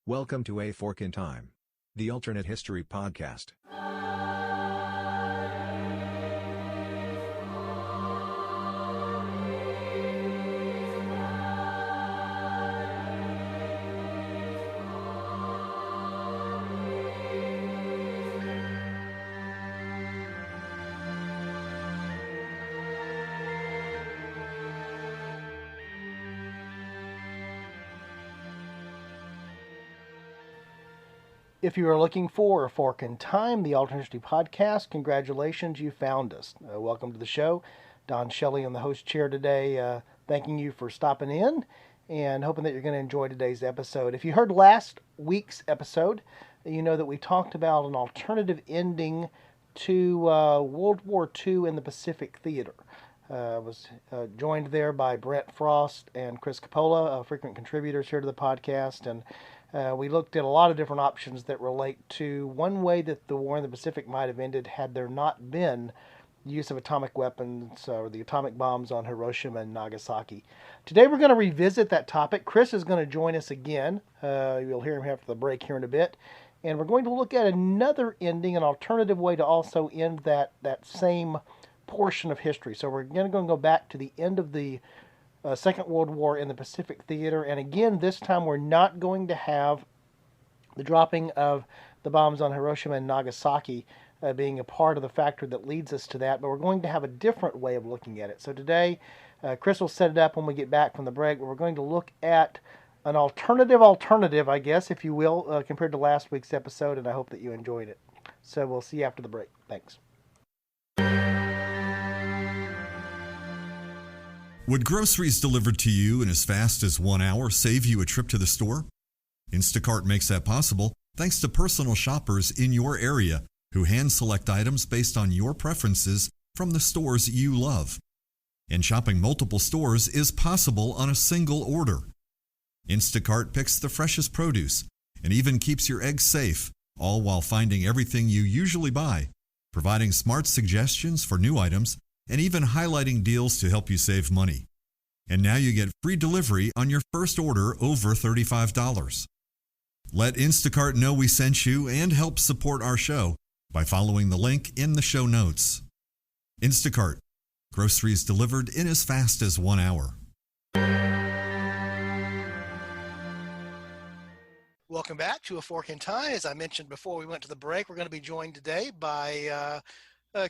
Welcome to A Fork in Time, the alternate history podcast. If you are looking for A Fork in Time, the Alternate History Podcast, congratulations, you found us. Welcome to the show. Don Shelley in the host chair today, thanking you for stopping in and hoping that you're going to enjoy today's episode. If you heard last week's episode, you know that we talked about an alternative ending to World War II in the Pacific Theater. I was joined there by Brent Frost and Chris Coppola, frequent contributors here to the podcast, and we looked at a lot of different options that relate to one way that the war in the Pacific might have ended had there not been the use of atomic weapons or the atomic bombs on Hiroshima and Nagasaki. Today we're going to revisit that topic. Chris is going to join us again. You'll hear him after the break here in a bit. And we're going to look at another ending, an alternative way to also end that same portion of history. So we're going to go back to the end of the Second World War in the Pacific Theater. And again, this time we're not going to have the dropping of the bombs on Hiroshima and Nagasaki being a part of the factor that leads us to that, but we're going to have a different way of looking at it. So today, Chris will set it up when we get back from the break, but we're going to look at an alternative, I guess, if you will, compared to last week's episode, and I hope that you enjoyed it. So we'll see you after the break. Thanks. Would groceries delivered to you in as fast as 1 hour save you a trip to the store? Instacart makes that possible thanks to personal shoppers in your area who hand-select items based on your preferences from the stores you love. And shopping multiple stores is possible on a single order. Instacart picks the freshest produce and even keeps your eggs safe, all while finding everything you usually buy, providing smart suggestions for new items, and even highlighting deals to help you save money. And now you get free delivery on your first order over $35. Let Instacart know we sent you and help support our show by following the link in the show notes. Instacart, groceries delivered in as fast as 1 hour. Welcome back to A Fork in Time. As I mentioned before we went to the break, we're going to be joined today by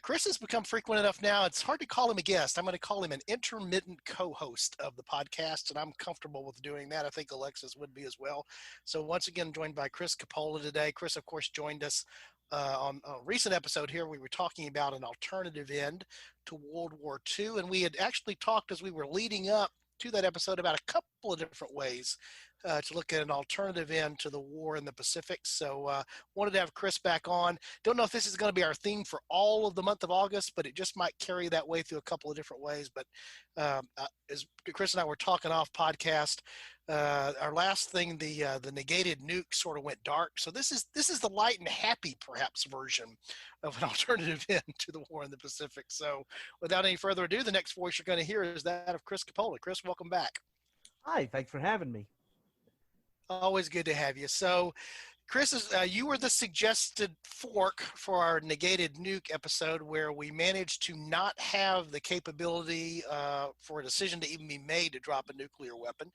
Chris has become frequent enough now. It's hard to call him a guest. I'm going to call him an intermittent co-host of the podcast, and I'm comfortable with doing that. I think Alexis would be as well. So once again, joined by Chris Coppola today. Chris, of course, joined us on a recent episode here. We were talking about an alternative end to World War II, and we had actually talked as we were leading up to that episode about a couple of different ways to look at an alternative end to the war in the Pacific. So wanted to have Chris back on. Don't know if this is going to be our theme for all of the month of August, but it just might carry that way through a couple of different ways. But as Chris and I were talking off podcast, our last thing, the negated nuke sort of went dark. So this is the light and happy perhaps version of an alternative end to the war in the Pacific. So without any further ado, the next voice you're going to hear is that of Chris Coppola. Chris, welcome back. Hi, thanks for having me. Always good to have you. So, Chris, you were the suggested fork for our negated nuke episode, where we managed to not have the capability for a decision to even be made to drop a nuclear weapon.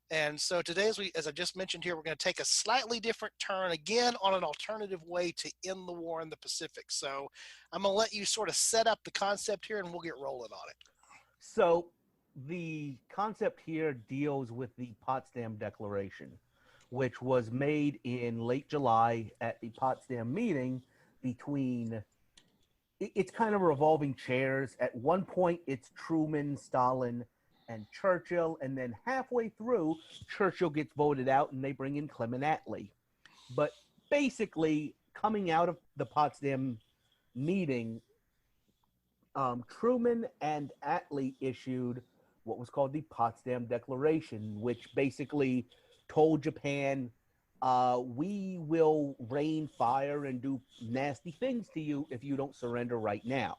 And so today, as I just mentioned here, we're going to take a slightly different turn again on an alternative way to end the war in the Pacific. So I'm going to let you sort of set up the concept here and we'll get rolling on it. So the concept here deals with the Potsdam Declaration, which was made in late July at the Potsdam meeting between, it's kind of revolving chairs. At one point, it's Truman, Stalin, and Churchill, and then halfway through, Churchill gets voted out and they bring in Clement Attlee. But basically, coming out of the Potsdam meeting, Truman and Attlee issued what was called the Potsdam Declaration, which basically told Japan, we will rain fire and do nasty things to you if you don't surrender right now.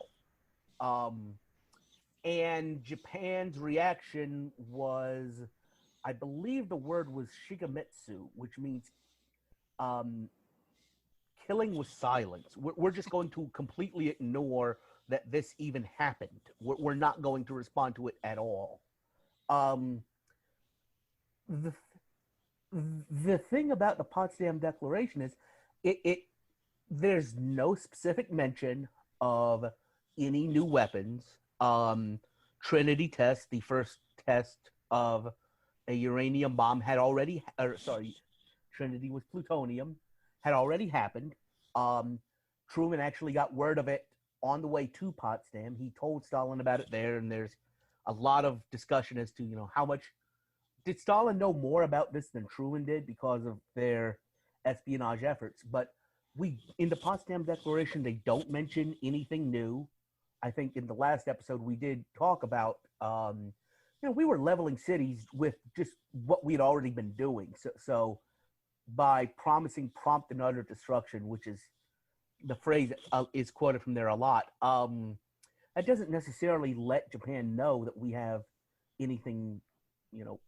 And Japan's reaction was, I believe the word was shigemitsu, which means killing with silence. We're just going to completely ignore that this even happened. We're not going to respond to it at all. The the thing about the Potsdam Declaration is it there's no specific mention of any new weapons. Trinity test, the first test of a uranium bomb had already, Trinity was plutonium, had already happened. Truman actually got word of it on the way to Potsdam. He told Stalin about it there, and there's a lot of discussion as to, how much did Stalin know more about this than Truman did because of their espionage efforts. But in the Potsdam Declaration, they don't mention anything new. I think in the last episode we did talk about, we were leveling cities with just what we'd already been doing. So by promising prompt and utter destruction, which is the phrase is quoted from there a lot, that doesn't necessarily let Japan know that we have anything,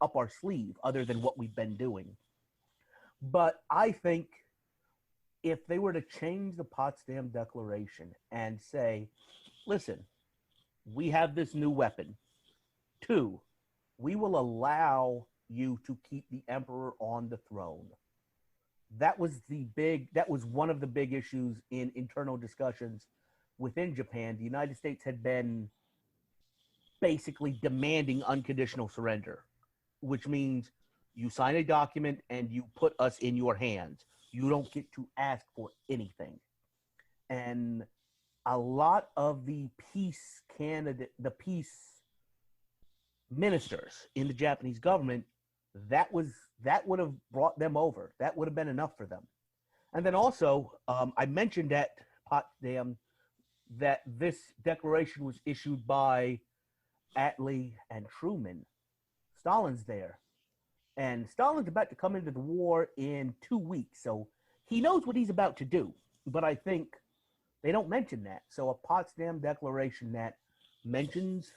up our sleeve other than what we've been doing. But I think if they were to change the Potsdam Declaration and say, listen, we have this new weapon. 2, we will allow you to keep the emperor on the throne. That was one of the big issues in internal discussions within Japan. The United States had been basically demanding unconditional surrender, which means you sign a document and you put us in your hands. You don't get to ask for anything. And a lot of the peace ministers in the Japanese government, that would have brought them over. That would have been enough for them. And then also, I mentioned at Potsdam that this declaration was issued by Attlee and Truman. Stalin's there. And Stalin's about to come into the war in 2 weeks, so he knows what he's about to do. But I think they don't mention that. So a Potsdam Declaration that mentions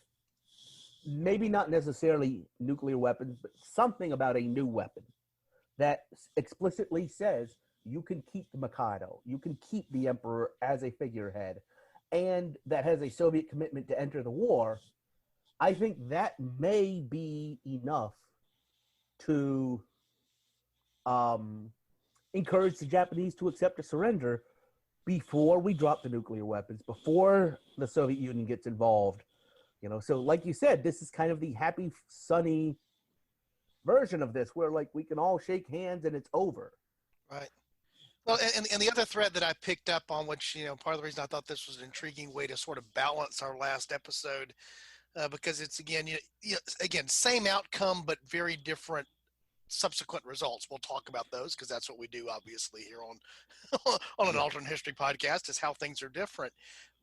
maybe not necessarily nuclear weapons, but something about a new weapon that explicitly says you can keep the Mikado, you can keep the emperor as a figurehead, and that has a Soviet commitment to enter the war, I think that may be enough to encourage the Japanese to accept a surrender before we drop the nuclear weapons, before the Soviet Union gets involved. So like you said, this is kind of the happy, sunny version of this where we can all shake hands and it's over. Right. Well, and the other thread that I picked up on, which, part of the reason I thought this was an intriguing way to sort of balance our last episode, because it's, again, same outcome, but very different subsequent results. We'll talk about those because that's what we do, obviously, here on an alternate history podcast, is how things are different.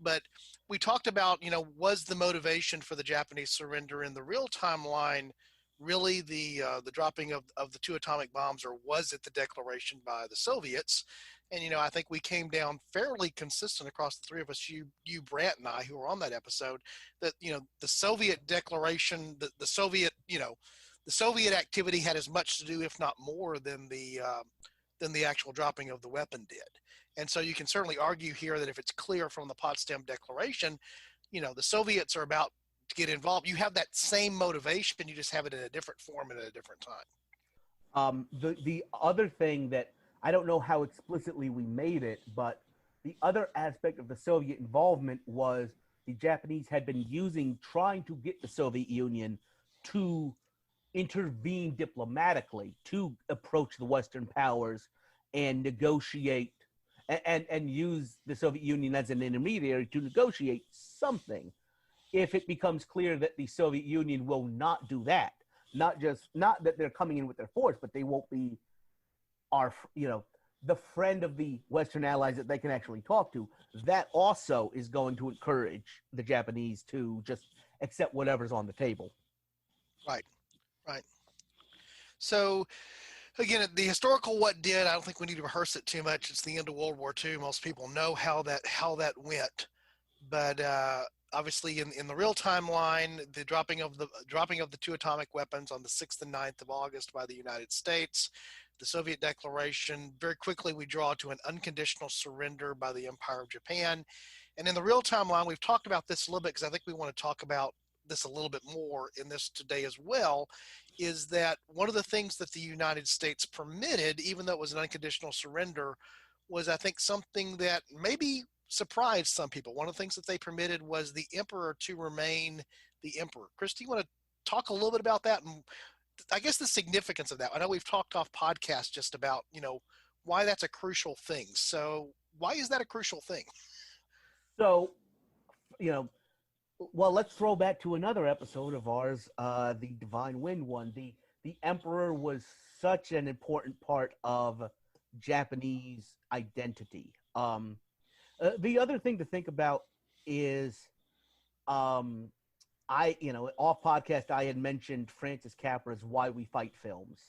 But we talked about, was the motivation for the Japanese surrender in the real timeline really the dropping of the 2 atomic bombs, or was it the declaration by the Soviets? And, I think we came down fairly consistent across the 3 of us, you, Brant, and I, who were on that episode, that, the Soviet declaration, the Soviet, the Soviet activity had as much to do, if not more, than the actual dropping of the weapon did. And so you can certainly argue here that if it's clear from the Potsdam Declaration, the Soviets are about to get involved. You have that same motivation, you just have it in a different form and at a different time. The other thing that I don't know how explicitly we made it, but the other aspect of the Soviet involvement was the Japanese had been trying to get the Soviet Union to intervene diplomatically, to approach the Western powers and negotiate and use the Soviet Union as an intermediary to negotiate something. If it becomes clear that the Soviet Union will not do that, not that they're coming in with their force, but they won't be the friend of the Western allies that they can actually talk to, that also is going to encourage the Japanese to just accept whatever's on the table. Right. So, again, the historical what did, I don't think we need to rehearse it too much. It's the end of World War II. Most people know how that went. But obviously in the real timeline, the dropping of the two atomic weapons on the 6th and 9th of August by the United States, the Soviet declaration. Very quickly, we draw to an unconditional surrender by the Empire of Japan. And in the real timeline, we've talked about this a little bit because I think we want to talk about this a little bit more in this today as well, is that one of the things that the United States permitted, even though it was an unconditional surrender, was, I think, something that maybe surprised some people. One of the things that they permitted was the emperor to remain the emperor. Chris, do you want to talk a little bit about that, and I guess the significance of that? I know we've talked off podcast just about, why that's a crucial thing. So why is that a crucial thing? So, well, let's throw back to another episode of ours, the Divine Wind one. The emperor was such an important part of Japanese identity. The other thing to think about is, off podcast, I had mentioned Francis Capra's Why We Fight films.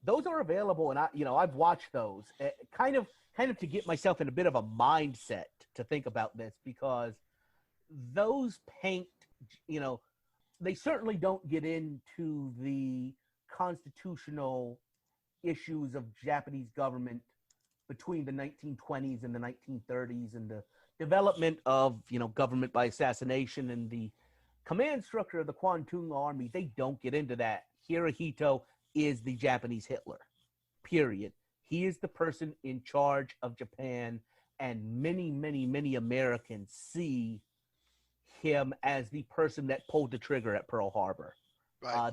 Those are available, and I've watched those, kind of to get myself in a bit of a mindset to think about this, because those paint, they certainly don't get into the constitutional issues of Japanese government between the 1920s and the 1930s, and the development of, government by assassination and the command structure of the Kwantung Army. They don't get into that. Hirohito is the Japanese Hitler, period. He is the person in charge of Japan, and many, many, many Americans see him as the person that pulled the trigger at Pearl Harbor. Right.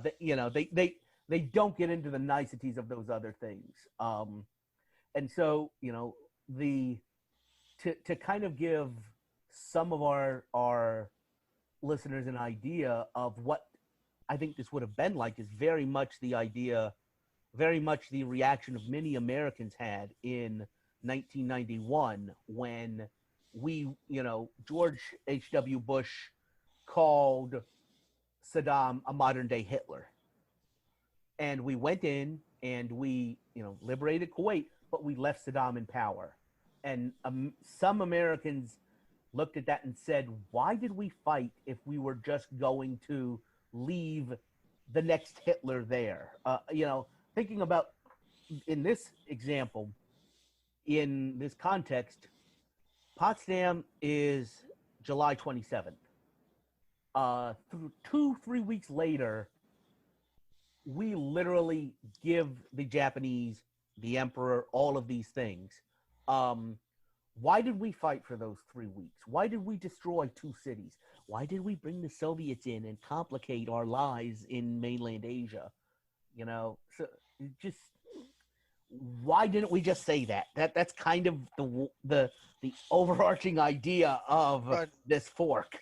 They don't get into the niceties of those other things. And so, to kind of give some of our listeners an idea of what I think this would have been like, is very much the reaction of many Americans had in 1991 when George H.W. Bush called Saddam a modern day Hitler. And we went in and we, liberated Kuwait, but we left Saddam in power. And some Americans looked at that and said, why did we fight if we were just going to leave the next Hitler there? Thinking about, in this example, in this context, Potsdam is July 27th. 2-3 weeks later, we literally give the Japanese, the emperor, all of these things. Why did we fight for those 3 weeks? Why did we destroy 2 cities? Why did we bring the Soviets in and complicate our lives in mainland Asia? So just, why didn't we just say that? That's kind of the overarching idea of Right. this fork.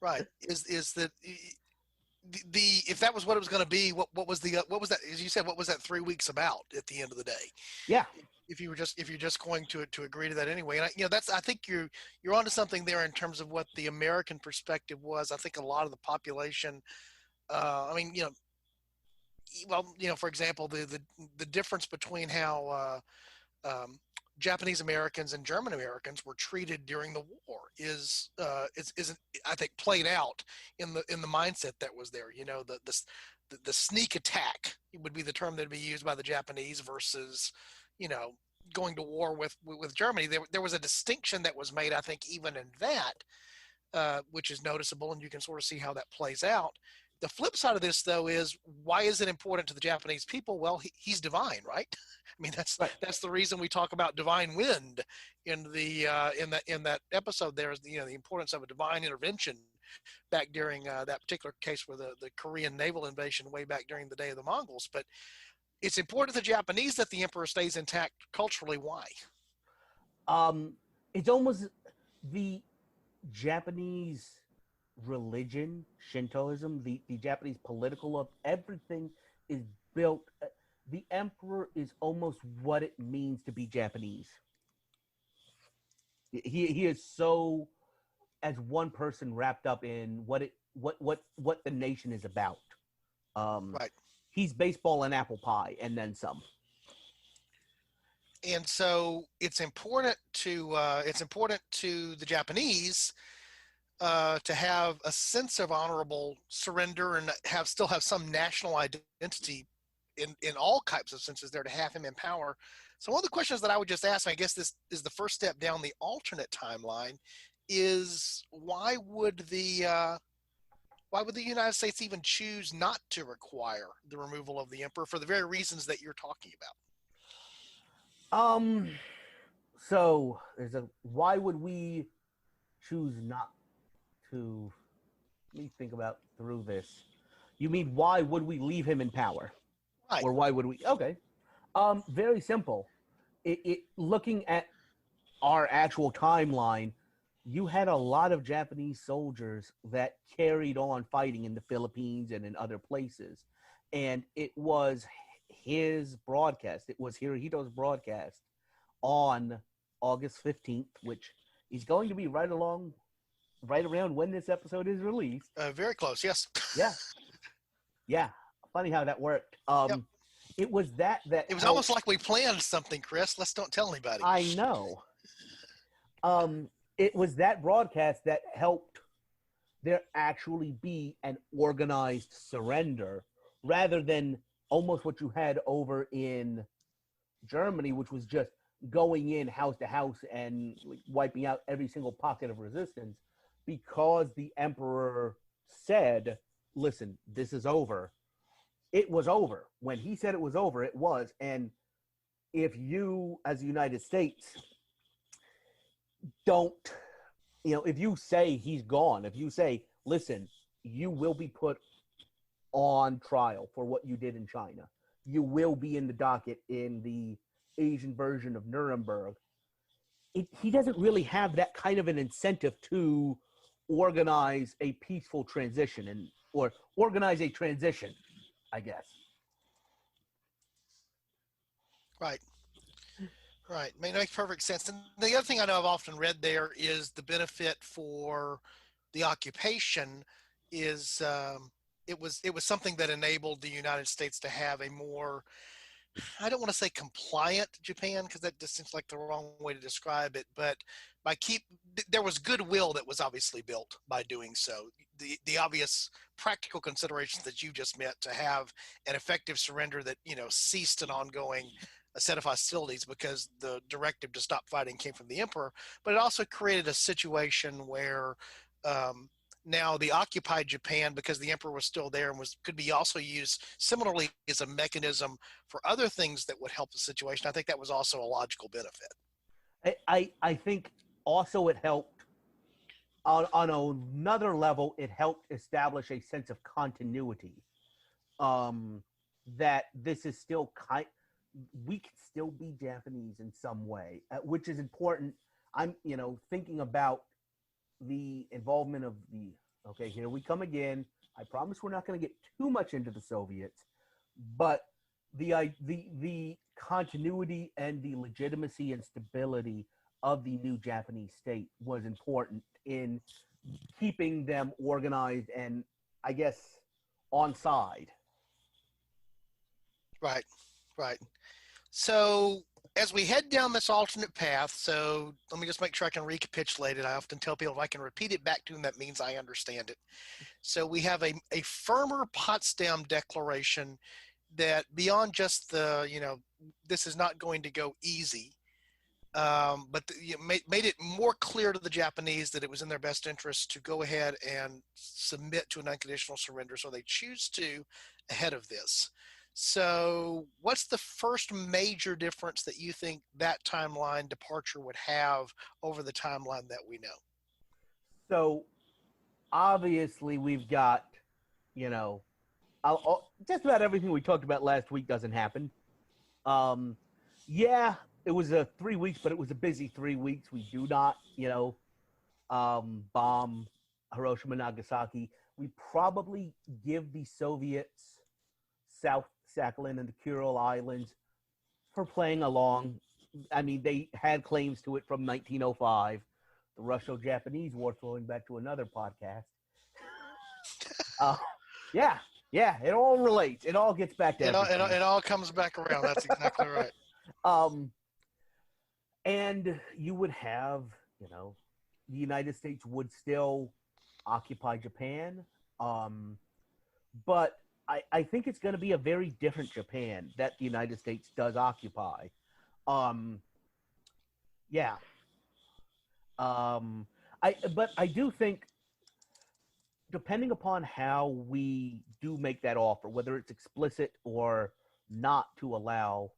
Right. Is that the if that was what it was going to be, what was that, as you said, what was that 3 weeks about at the end of the day? Yeah. If you're just going to agree to that anyway. And I think you're onto something there in terms of what the American perspective was. I think a lot of the population, for example, the difference between how Japanese Americans and German Americans were treated during the war isn't, I think, played out in the mindset that was there. The sneak attack would be the term that would be used by the Japanese versus, going to war with Germany. There was a distinction that was made, I think, even in that, which is noticeable, and you can sort of see how that plays out. The flip side of this, though, is why is it important to the Japanese people? Well, he's divine, right? I mean, that's Right. That's the reason we talk about divine wind in that episode. There is the importance of a divine intervention back during that particular case with the Korean naval invasion way back during the day of the Mongols. But it's important to the Japanese that the emperor stays intact culturally. Why? It's almost the Japanese religion, Shintoism, the Japanese political of everything is built. The emperor is almost what it means to be Japanese. He is so, as one person, wrapped up in what the nation is about. Right. He's baseball and apple pie, and then some. And so it's important to the Japanese to have a sense of honorable surrender and still have some national identity in all types of senses there to have him in power. So one of the questions that I would just ask, and I guess this is the first step down the alternate timeline, is why would the United States even choose not to require the removal of the emperor for the very reasons that you're talking about? So why would we choose not to? Let me think about through this. You mean why would we leave him in power? Right. Or why would we? Okay. Very simple. Looking at our actual timeline, you had a lot of Japanese soldiers that carried on fighting in the Philippines and in other places. And it was his broadcast. It was Hirohito's broadcast on August 15th, which is going to be right around when this episode is released. Very close, yes. Yeah. Funny how that worked. Yep. It was that it was almost like we planned something, Chris. Let's don't tell anybody. I know. It was that broadcast that helped there actually be an organized surrender rather than almost what you had over in Germany, which was just going in house to house and wiping out every single pocket of resistance, because the emperor said, listen, this is over. It was over. When he said it was over, it was. And if you, as the United States, don't, if you say he's gone, if you say, listen, you will be put on trial for what you did in China, you will be in the docket in the Asian version of Nuremberg, he doesn't really have that kind of an incentive to organize a peaceful transition or organize a transition, I guess. Right. Makes perfect sense. And the other thing I know I've often read there is the benefit for the occupation is it was something that enabled the United States to have a more, I don't want to say compliant Japan, because that just seems like the wrong way to describe it, but there was goodwill that was obviously built by doing so. The obvious practical considerations that you just meant, to have an effective surrender that ceased an ongoing set of hostilities because the directive to stop fighting came from the emperor, but it also created a situation where now the occupied Japan, because the emperor was still there and could be also used similarly as a mechanism for other things that would help the situation. I think that was also a logical benefit. I think also it helped on another level. It helped establish a sense of continuity, that this is still we can still be Japanese in some way, which is important. I'm thinking about the involvement of okay, here we come again. I promise we're not going to get too much into the Soviets, but the continuity and the legitimacy and stability of the new Japanese state was important in keeping them organized and, I guess, on side. Right. So as we head down this alternate path, so let me just make sure I can recapitulate it. I often tell people if I can repeat it back to them, that means I understand it. So we have a firmer Potsdam Declaration that beyond just this is not going to go easy, but made it more clear to the Japanese that it was in their best interest to go ahead and submit to an unconditional surrender. So they choose to ahead of this. So what's the first major difference that you think that timeline departure would have over the timeline that we know? So obviously we've got, just about everything we talked about last week doesn't happen. Yeah, it was 3 weeks, but it was a busy 3 weeks. We do not, bomb Hiroshima, Nagasaki. We probably give the Soviets South Sakhalin and the Kuril Islands for playing along. I mean, they had claims to it from 1905. The Russo-Japanese War, throwing back to another podcast. Yeah, it all relates. It all gets back to everything. It all comes back around. That's exactly right. And you would have, the United States would still occupy Japan. But I think it's going to be a very different Japan that the United States does occupy. Yeah. But I do think, depending upon how we do make that offer, whether it's explicit or not to allow,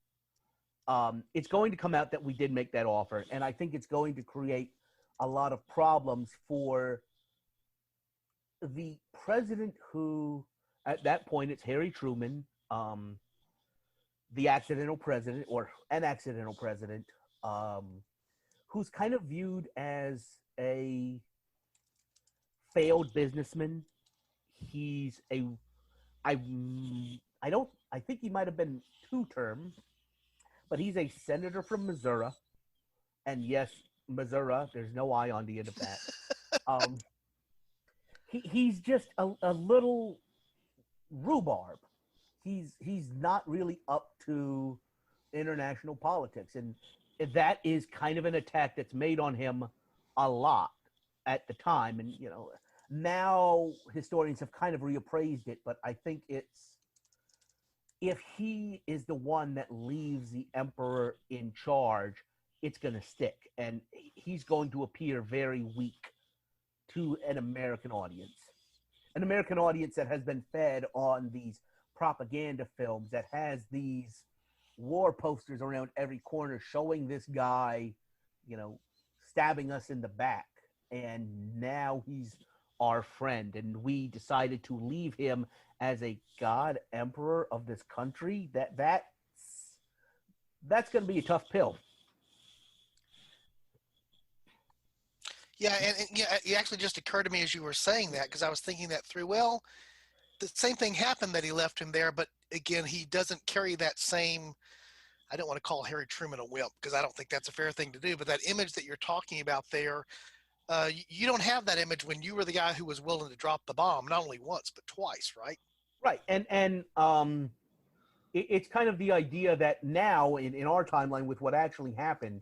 it's going to come out that we did make that offer. And I think it's going to create a lot of problems for the president who, at that point, it's Harry Truman, the accidental president, or an accidental president, who's kind of viewed as a failed businessman. He's I think he might have been 2 terms, but he's a senator from Missouri. And yes, Missouri, there's no I on the end of that. He's just a little rhubarb. He's not really up to international politics, and that is kind of an attack that's made on him a lot at the time. And now historians have kind of reappraised it, but I think it's, if he is the one that leaves the emperor in charge, it's going to stick, and he's going to appear very weak to an American audience that has been fed on these propaganda films, that has these war posters around every corner showing this guy, stabbing us in the back. And now he's our friend, and we decided to leave him as a god emperor of this country. That's going to be a tough pill. Yeah, and it actually just occurred to me as you were saying that, because I was thinking that through. Well, the same thing happened, that he left him there, but again, he doesn't carry that same, I don't want to call Harry Truman a wimp, because I don't think that's a fair thing to do, but that image that you're talking about there, you don't have that image when you were the guy who was willing to drop the bomb, not only once, but twice, right? Right, and it's kind of the idea that now, in our timeline, with what actually happened,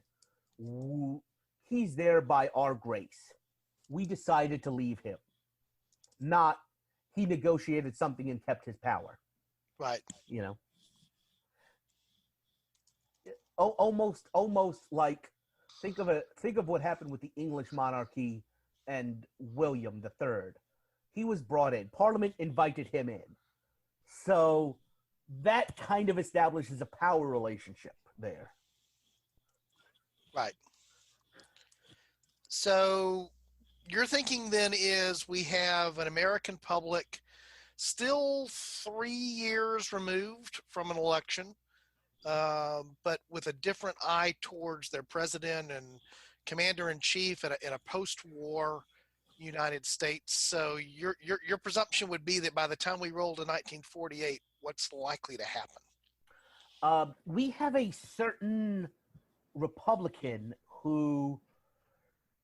he's there by our grace. We decided to leave him, not he negotiated something and kept his power. Right. Almost like, think of what happened with the English monarchy and William III. He was brought in. Parliament invited him in. So that kind of establishes a power relationship there. Right. So your thinking then is we have an American public still 3 years removed from an election, but with a different eye towards their president and commander-in-chief in a post-war United States. So your presumption would be that by the time we roll to 1948, what's likely to happen? We have a certain Republican who,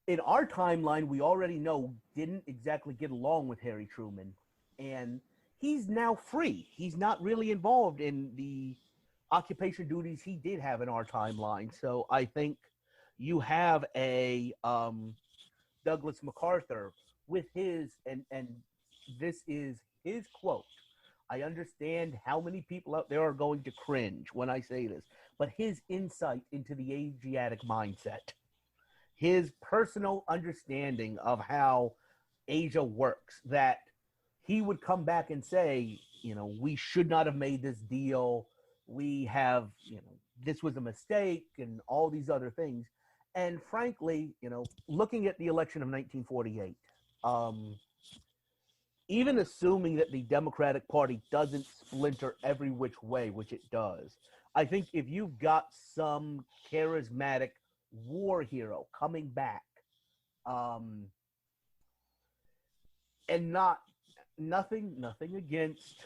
in our timeline, we already know didn't exactly get along with Harry Truman, and he's now free. He's not really involved in the occupation duties he did have in our timeline. So I think you have a Douglas MacArthur with his, and this is his quote. I understand how many people out there are going to cringe when I say this, but his insight into the Asiatic mindset, his personal understanding of how Asia works, that he would come back and say, we should not have made this deal. We have, this was a mistake and all these other things. And frankly, looking at the election of 1948, even assuming that the Democratic Party doesn't splinter every which way, which it does, I think if you've got some charismatic war hero coming back, and nothing against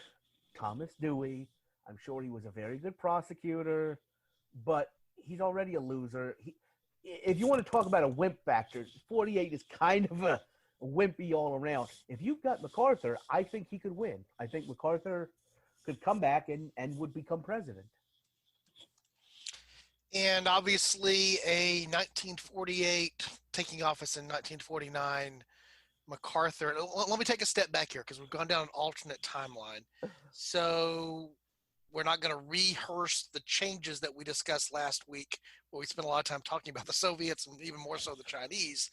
Thomas Dewey. I'm sure he was a very good prosecutor, but he's already a loser. If you want to talk about a wimp factor, 48 is kind of a wimpy all around. If you've got MacArthur, I think he could win. I think MacArthur could come back and would become president. And obviously a 1948, taking office in 1949, MacArthur. Let me take a step back here because we've gone down an alternate timeline. So we're not going to rehearse the changes that we discussed last week, where we spent a lot of time talking about the Soviets and even more so the Chinese.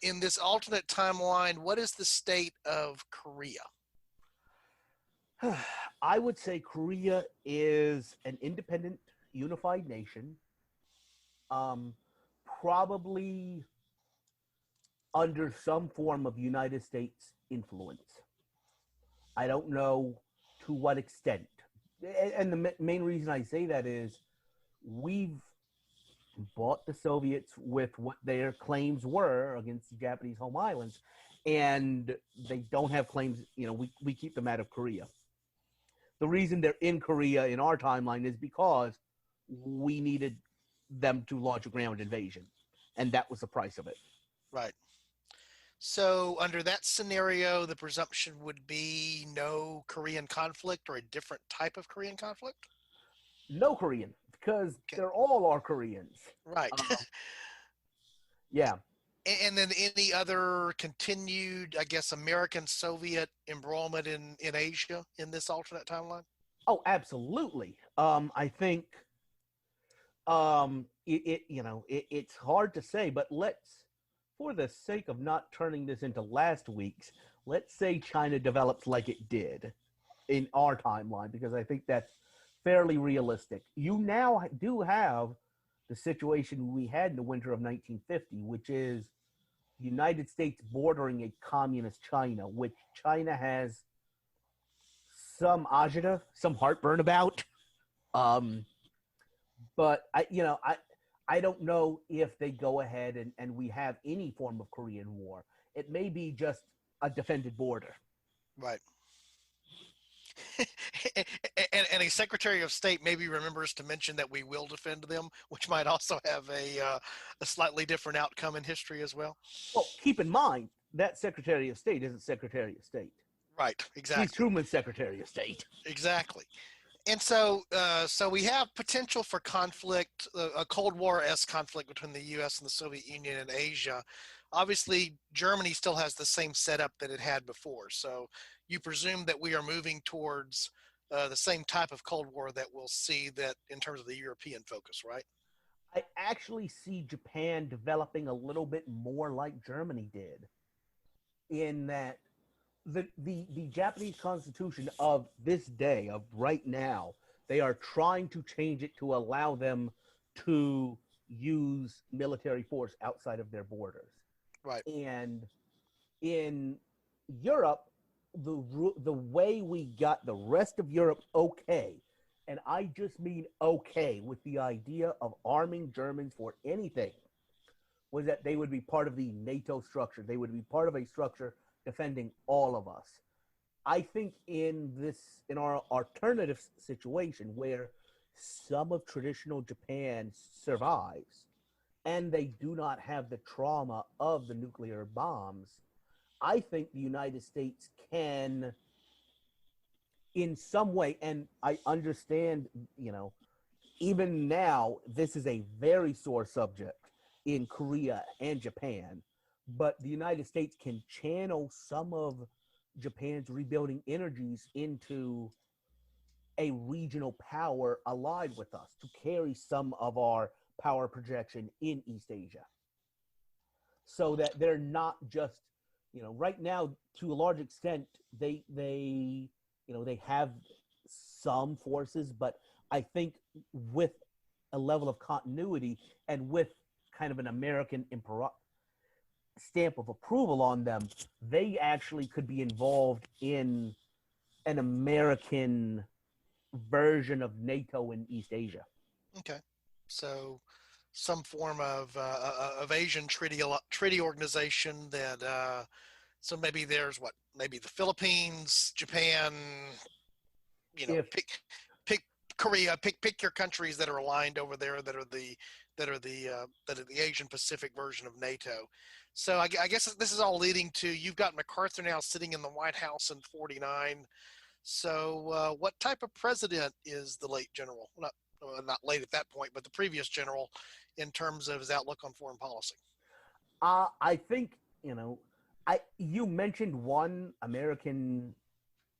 In this alternate timeline, what is the state of Korea? I would say Korea is an independent, unified nation, probably under some form of United States influence. I don't know to what extent. And the main reason I say that is we've bought the Soviets with what their claims were against the Japanese home islands, and they don't have claims. We keep them out of Korea. The reason they're in Korea in our timeline is because we needed them to launch a ground invasion, and that was the price of it. Right. So under that scenario, the presumption would be no Korean conflict or a different type of Korean conflict? No Korean, because they're all our Koreans. Right. Yeah. And then any other continued, I guess, American-Soviet embroilment in Asia in this alternate timeline? Oh, absolutely. I think it's hard to say, but for the sake of not turning this into last week's, let's say China develops like it did in our timeline, because I think that's fairly realistic. You now do have the situation we had in the winter of 1950, which is the United States bordering a communist China, which China has some agita, some heartburn about. But I don't know if they go ahead and we have any form of Korean War. It may be just a defended border. Right. and a Secretary of State maybe remembers to mention that we will defend them, which might also have a slightly different outcome in history as well. Well, keep in mind that Secretary of State isn't Secretary of State. Right, exactly. She's Truman's Secretary of State. Exactly. And so we have potential for conflict, a Cold War-esque conflict between the U.S. and the Soviet Union and Asia. Obviously, Germany still has the same setup that it had before. So you presume that we are moving towards the same type of Cold War that we'll see that in terms of the European focus, right? I actually see Japan developing a little bit more like Germany did, in that the Japanese Constitution of this day, of right now, they are trying to change it to allow them to use military force outside of their borders. Right. And in Europe, the way we got the rest of Europe okay, and I just mean okay, with the idea of arming Germans for anything, was that they would be part of the NATO structure. They would be part of a structure defending all of us. I think in our alternative situation where some of traditional Japan survives and they do not have the trauma of the nuclear bombs, I think the United States can, in some way, and I understand, even now, this is a very sore subject in Korea and Japan, but the United States can channel some of Japan's rebuilding energies into a regional power allied with us to carry some of our power projection in East Asia. So that they're not just, right now, to a large extent, they have some forces, but I think with a level of continuity and with kind of an American stamp of approval on them, they actually could be involved in an American version of NATO in East Asia. Okay. So some form of Asian treaty organization that, so maybe there's maybe the Philippines, Japan, pick Korea, pick your countries that are aligned over there that are the Asian Pacific version of NATO. So I guess this is all leading to, you've got MacArthur now sitting in the White House in 49. So what type of president is the late general? Not late at that point, but the previous general, in terms of his outlook on foreign policy? I think, You mentioned one American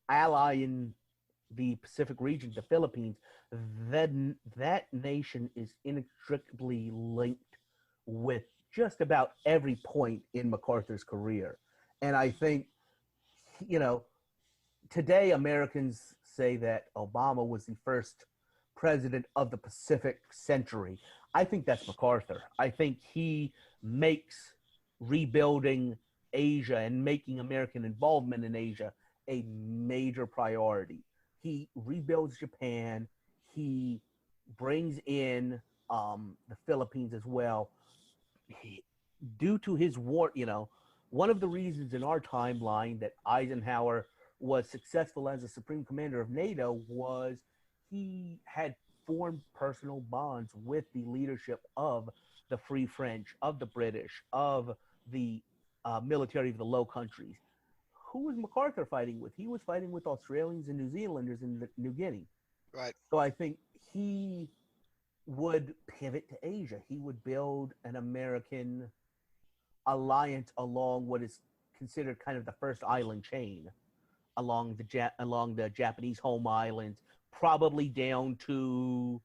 ally in the Pacific region, the Philippines. That nation is inextricably linked with just about every point in MacArthur's career. And I think, you know, today Americans say that Obama was the first president of the Pacific century. I think that's MacArthur. I think he makes rebuilding Asia and making American involvement in Asia a major priority. He rebuilds Japan. He brings in the Philippines as well. Due to his war, one of the reasons in our timeline that Eisenhower was successful as a supreme commander of NATO was he had formed personal bonds with the leadership of the Free French, of the British, of the military of the Low Countries. Who was MacArthur fighting with? He was fighting with Australians and New Zealanders in New Guinea. Right. So I think he would pivot to Asia. He would build an American alliance along what is considered kind of the first island chain, along the Japanese home islands, probably down to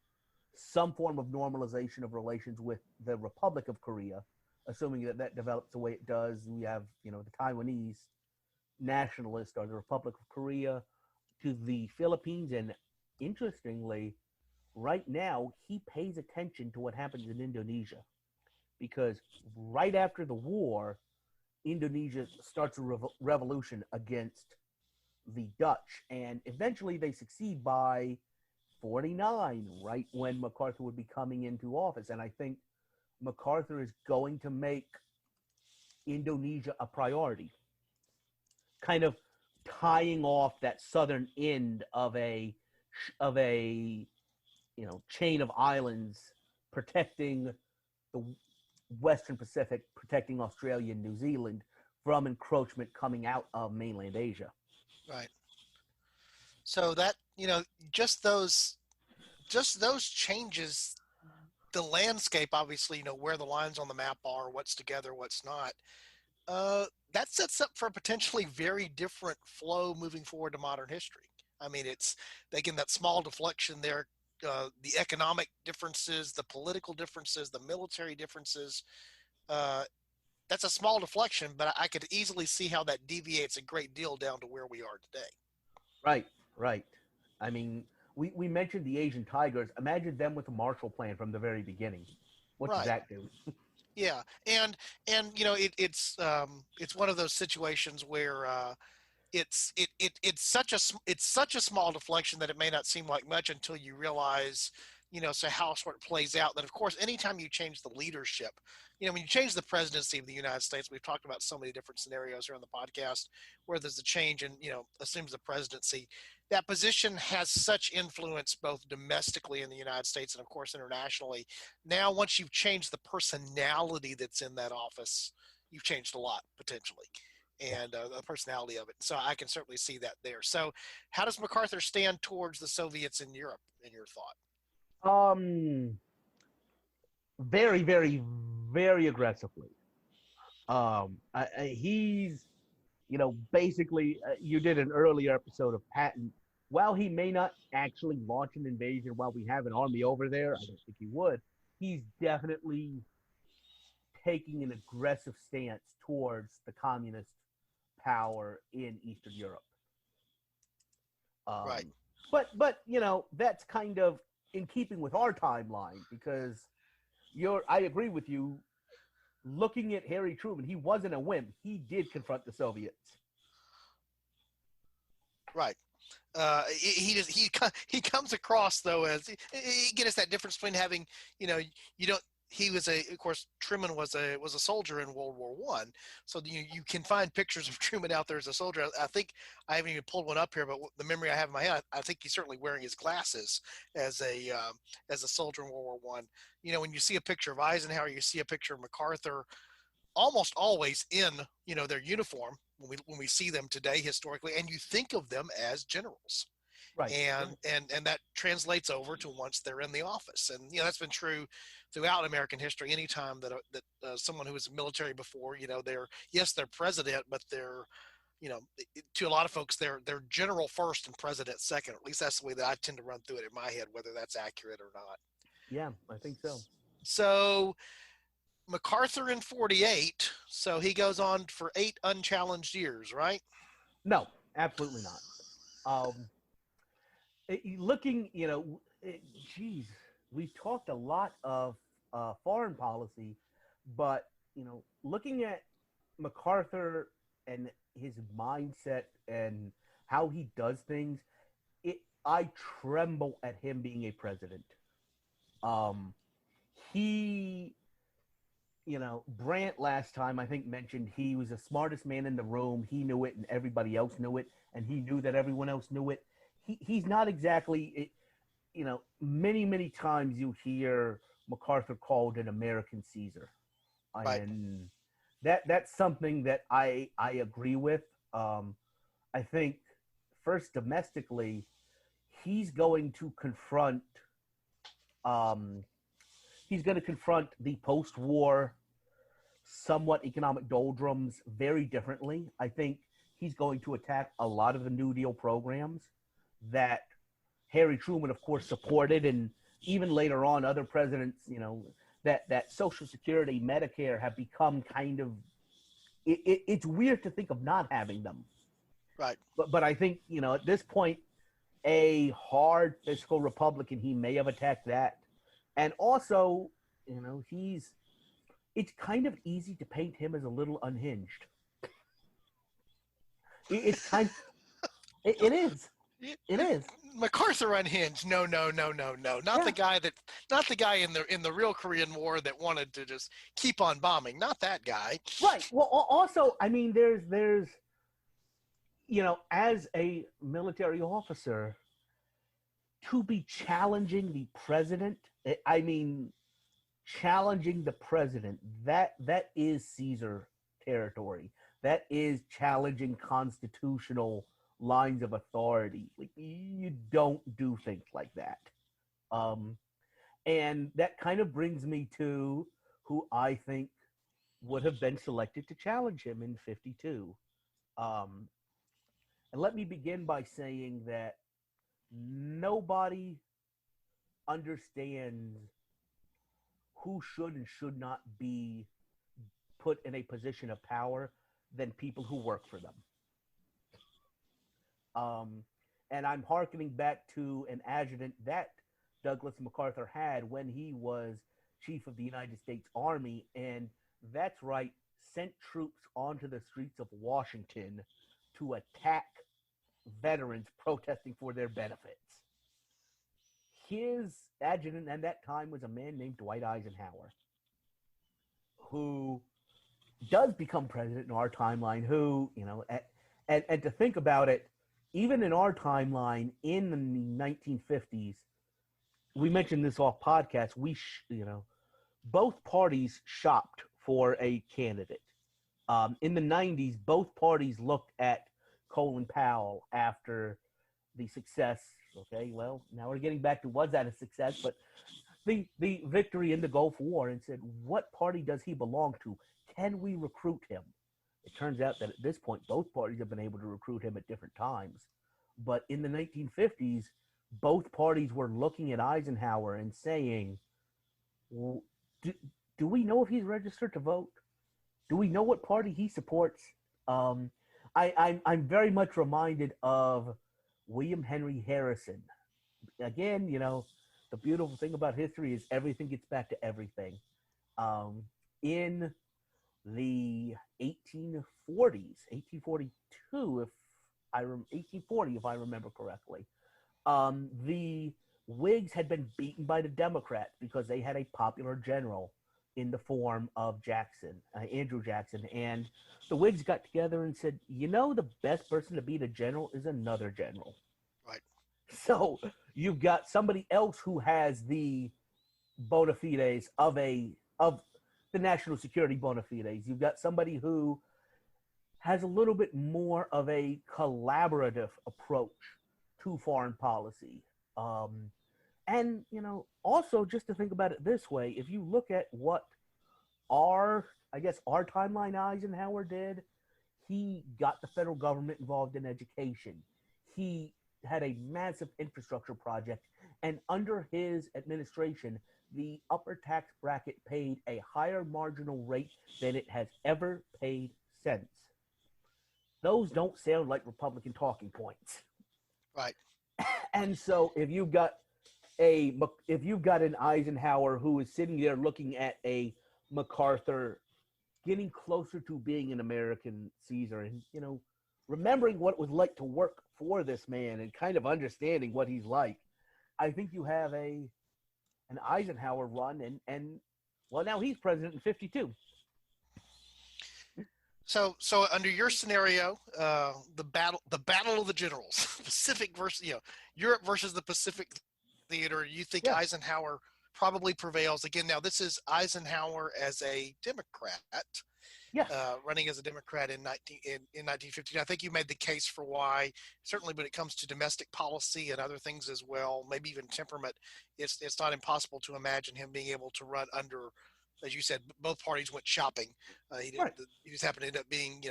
some form of normalization of relations with the Republic of Korea, assuming that develops the way it does. We have, the Taiwanese nationalists or the Republic of Korea to the Philippines. And interestingly, right now, he pays attention to what happens in Indonesia, because right after the war, Indonesia starts a revolution against the Dutch, and eventually they succeed by 49, right when MacArthur would be coming into office. And I think MacArthur is going to make Indonesia a priority, kind of tying off that southern end of a chain of islands, protecting the Western Pacific, protecting Australia and New Zealand from encroachment coming out of mainland Asia. Right. So that, just those changes the landscape, obviously, where the lines on the map are, what's together, what's not. That sets up for a potentially very different flow moving forward to modern history. I mean, it's, again, that small deflection there, the economic differences, the political differences, the military differences. That's a small deflection, but I could easily see how that deviates a great deal down to where we are today. Right. I mean, we mentioned the Asian tigers. Imagine them with a Marshall Plan from the very beginning. What does that do? Yeah, and it's one of those situations where it's such a small deflection that it may not seem like much until you realize, so how it sort of plays out. That, of course, anytime you change the leadership, when you change the presidency of the United States, we've talked about so many different scenarios here on the podcast where there's a change and, assumes the presidency. That position has such influence both domestically in the United States and, of course, internationally. Now, once you've changed the personality that's in that office, you've changed a lot, potentially, and the personality of it. So I can certainly see that there. So how does MacArthur stand towards the Soviets in Europe, in your thought? Very, very, very aggressively. He's, basically, you did an earlier episode of Patton. While he may not actually launch an invasion while we have an army over there, I don't think he would. He's definitely taking an aggressive stance towards the communist power in Eastern Europe. Right. But that's kind of in keeping with our timeline, because I agree with you. Looking at Harry Truman, he wasn't a wimp. He did confront the Soviets. Right. He comes across, though, as again, it's that difference between having, of course, Truman was a soldier in World War I. So you can find pictures of Truman out there as a soldier. I think I haven't even pulled one up here, but the memory I have in my head, I think he's certainly wearing his glasses as a soldier in World War I. When you see a picture of Eisenhower, you see a picture of MacArthur, almost always in their uniform when we see them today historically, and you think of them as generals. Right. And that translates over to once they're in the office. And that's been true throughout American history. Anytime that someone who was military before, they're president, but they're, to a lot of folks, they're general first and president second. At least that's the way that I tend to run through it in my head, whether that's accurate or not. Yeah, I think so. So MacArthur in 48, so he goes on for 8 unchallenged years, right? No, absolutely not. Looking, geez, we've talked a lot of foreign policy, but, looking at MacArthur and his mindset and how he does things, I tremble at him being a president. He, Brandt last time I think mentioned he was the smartest man in the room. He knew it and everybody else knew it, and he knew that everyone else knew it. He's not exactly, many, many times you hear MacArthur called an American Caesar. Right. And that's something that I agree with. I think first domestically, he's going to confront the post-war somewhat economic doldrums very differently. I think he's going to attack a lot of the New Deal programs that Harry Truman, of course, supported, and even later on, other presidents, that Social Security, Medicare have become kind of, it's weird to think of not having them. Right. But I think, at this point, a hard fiscal Republican, he may have attacked that. And also, it's kind of easy to paint him as a little unhinged. It's kind of, it is. It is. MacArthur unhinged. No. Not the guy in the real Korean War that wanted to just keep on bombing. Not that guy. Right. Well, also, I mean, there's, as a military officer, to be challenging the president, challenging the president, that is Caesar territory. That is challenging constitutional lines of authority. Like, you don't do things like that. And that kind of brings me to who I think would have been selected to challenge him in 52. And let me begin by saying that nobody understands who should and should not be put in a position of power than people who work for them. And I'm hearkening back to an adjutant that Douglas MacArthur had when he was chief of the United States Army, and that's right, sent troops onto the streets of Washington to attack veterans protesting for their benefits. His adjutant at that time was a man named Dwight Eisenhower, who does become president in our timeline, who, and to think about it, even in our timeline in the 1950s, we mentioned this off podcast, both parties shopped for a candidate. In the 90s, both parties looked at Colin Powell after the success. Okay, well, now we're getting back to, was that a success? But the victory in the Gulf War, and said, what party does he belong to? Can we recruit him? It turns out that at this point, both parties have been able to recruit him at different times. But in the 1950s, both parties were looking at Eisenhower and saying, well, do we know if he's registered to vote? Do we know what party he supports? I'm very much reminded of William Henry Harrison. Again, the beautiful thing about history is everything gets back to everything. In the 1840s, 1842, 1840, if I remember correctly, the Whigs had been beaten by the Democrats because they had a popular general in the form of Jackson, Andrew Jackson. And the Whigs got together and said, the best person to beat a general is another general. Right. So you've got somebody else who has the bona fides of the national security bona fides. You've got somebody who has a little bit more of a collaborative approach to foreign policy. And, also just to think about it this way, if you look at what our timeline Eisenhower did, he got the federal government involved in education. He had a massive infrastructure project, and under his administration, the upper tax bracket paid a higher marginal rate than it has ever paid since. Those don't sound like Republican talking points. Right. And so if you've got an Eisenhower who is sitting there looking at a MacArthur getting closer to being an American Caesar and, remembering what it was like to work for this man and kind of understanding what he's like, I think you have an Eisenhower run and now he's president in 52. So under your scenario, the battle of the generals, Pacific versus, Europe versus the Pacific theater, you think Eisenhower probably prevails again. Now this is Eisenhower as a Democrat, running as a Democrat in 1915. I think you made the case for why, certainly when it comes to domestic policy and other things as well, maybe even temperament, it's not impossible to imagine him being able to run under, as you said, both parties went shopping. He just happened to end up being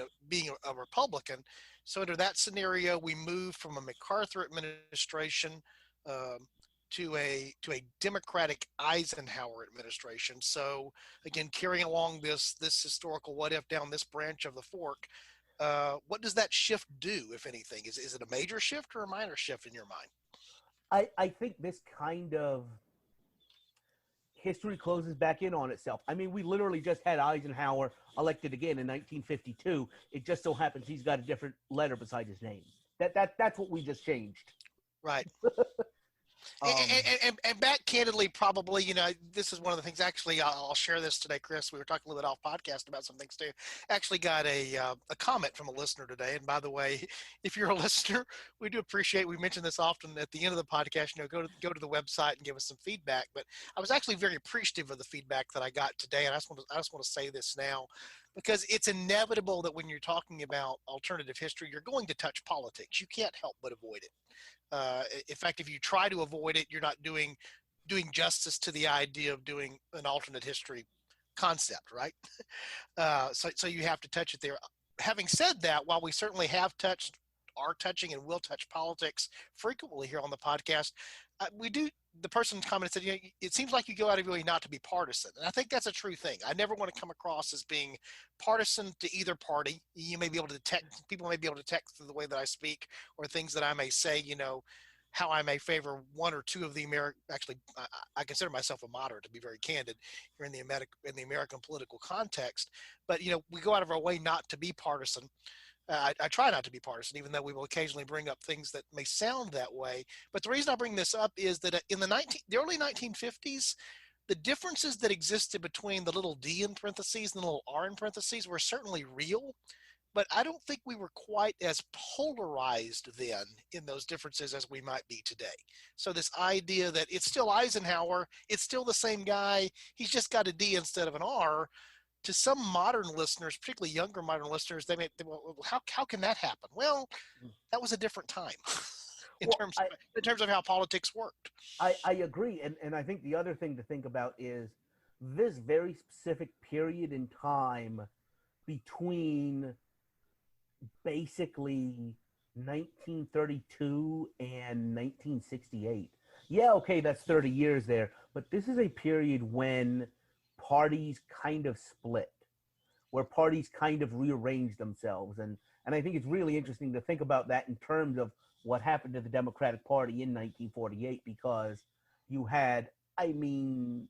a Republican. So under that scenario, we moved from a MacArthur administration to a Democratic Eisenhower administration. So again, carrying along this historical what if down this branch of the fork, what does that shift do, if anything? Is it a major shift or a minor shift in your mind? I think this kind of history closes back in on itself. I mean, we literally just had Eisenhower elected again in 1952. It just so happens he's got a different letter beside his name. That's what we just changed. Right. And back candidly, probably, this is one of the things, actually, I'll share this today, Chris. We were talking a little bit off podcast about some things too. Actually got a comment from a listener today. And by the way, if you're a listener, we do appreciate, we mention this often at the end of the podcast, go to the website and give us some feedback. But I was actually very appreciative of the feedback that I got today. And I just want to say this now, because it's inevitable that when you're talking about alternative history, you're going to touch politics. You can't help but avoid it. In fact, if you try to avoid it, you're not doing justice to the idea of doing an alternate history concept, right? So you have to touch it there. Having said that, while we certainly are touching and will touch politics frequently here on the podcast, the person commented said, it seems like you go out of your way not to be partisan. And I think that's a true thing. I never want to come across as being partisan to either party. People may be able to detect through the way that I speak or things that I may say, how I may favor one or two of the American. Actually, I consider myself a moderate, to be very candid, here in the American political context. But we go out of our way not to be partisan. I try not to be partisan, even though we will occasionally bring up things that may sound that way. But the reason I bring this up is that in the early 1950s, the differences that existed between the little d in parentheses and the little r in parentheses were certainly real. But I don't think we were quite as polarized then in those differences as we might be today. So this idea that it's still Eisenhower, it's still the same guy, he's just got a D instead of an R. To some modern listeners, particularly younger modern listeners, well, how can that happen? Well, that was a different time in terms of how politics worked. I agree. And I think the other thing to think about is this very specific period in time between basically 1932 and 1968. Yeah, okay, that's 30 years there. But this is a period when parties kind of split, where parties kind of rearranged themselves. And I think it's really interesting to think about that in terms of what happened to the Democratic Party in 1948, because you had, Strom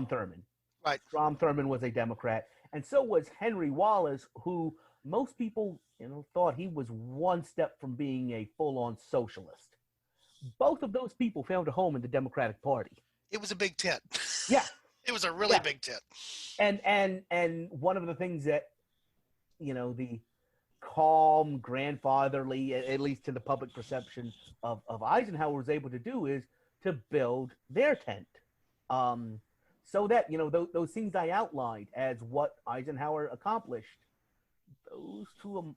Thurmond. Right. Strom Thurmond was a Democrat, and so was Henry Wallace, who most people, thought he was one step from being a full-on socialist. Both of those people found a home in the Democratic Party. It was a big tent. Yeah. It was a really big tent. And one of the things that, the calm, grandfatherly, at least to the public perception of Eisenhower was able to do is to build their tent. So that, those things I outlined as what Eisenhower accomplished, those to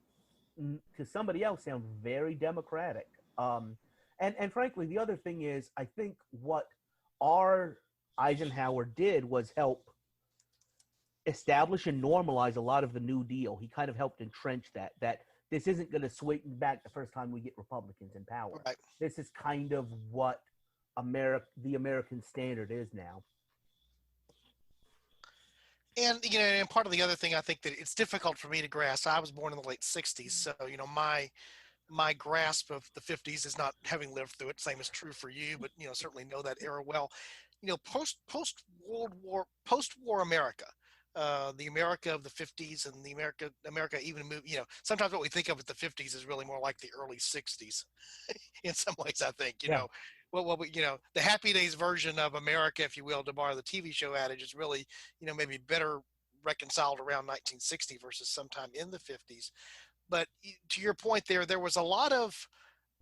somebody else sound very democratic. And frankly, the other thing is, I think what our Eisenhower did was help establish and normalize a lot of the New Deal. He kind of helped entrench that this isn't going to swing back the first time we get Republicans in power. Right. This is kind of what the American standard is now. And and part of the other thing, I think that it's difficult for me to grasp. I was born in the late '60s, so my grasp of the '50s is not having lived through it. Same is true for you, but certainly know that era well. Post war America, the America of the '50s and the America even moved. Sometimes what we think of as the '50s is really more like the early '60s, in some ways. I think what we the Happy Days version of America, if you will, to borrow the TV show adage, is really maybe better reconciled around 1960 versus sometime in the '50s. But to your point, there was a lot of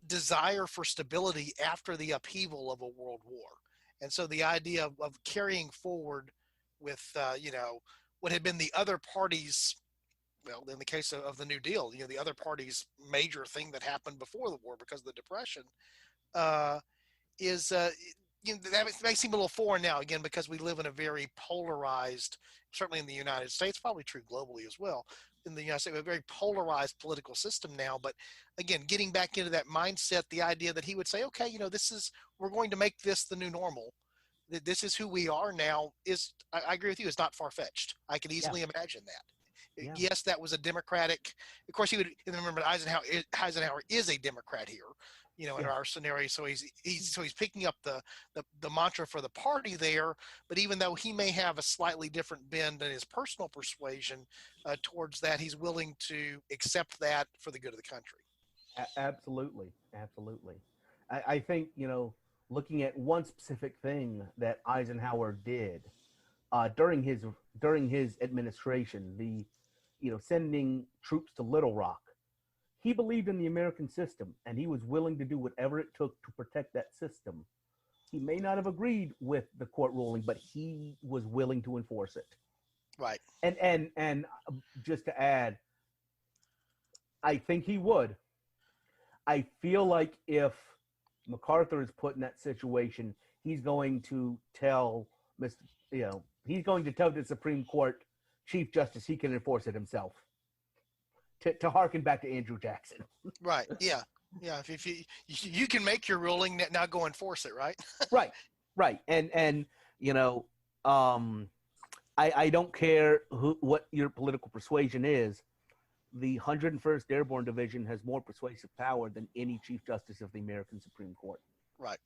desire for stability after the upheaval of a world war, and so the idea of carrying forward with what had been the other parties. Well, in the case of the New Deal, the other party's major thing that happened before the war because of the Depression, is that may seem a little foreign now, again, because we live in a very polarized, certainly in the United States, probably true globally as well, in the United States, a very polarized political system now. But again, getting back into that mindset, the idea that he would say, okay, we're going to make this the new normal. This is who we are now. I agree with you, is not far-fetched. I can easily imagine that. Yeah. Yes, that was a Democratic. Of course, he would remember Eisenhower is a Democrat here, in our scenario. So he's picking up the mantra for the party there. But even though he may have a slightly different bend in his personal persuasion towards that, he's willing to accept that for the good of the country. Absolutely. I think looking at one specific thing that Eisenhower did during his administration, the sending troops to Little Rock. He believed in the American system, and he was willing to do whatever it took to protect that system. He may not have agreed with the court ruling, but he was willing to enforce it. Right. And just to add, I think he would. I feel like if MacArthur is put in that situation, he's going to tell he's going to tell the Supreme Court Chief Justice he can enforce it himself. To harken back to Andrew Jackson. Right. Yeah. If you can make your ruling, now go enforce it. Right. Right. And I don't care what your political persuasion is. The 101st Airborne Division has more persuasive power than any Chief Justice of the American Supreme Court. Right.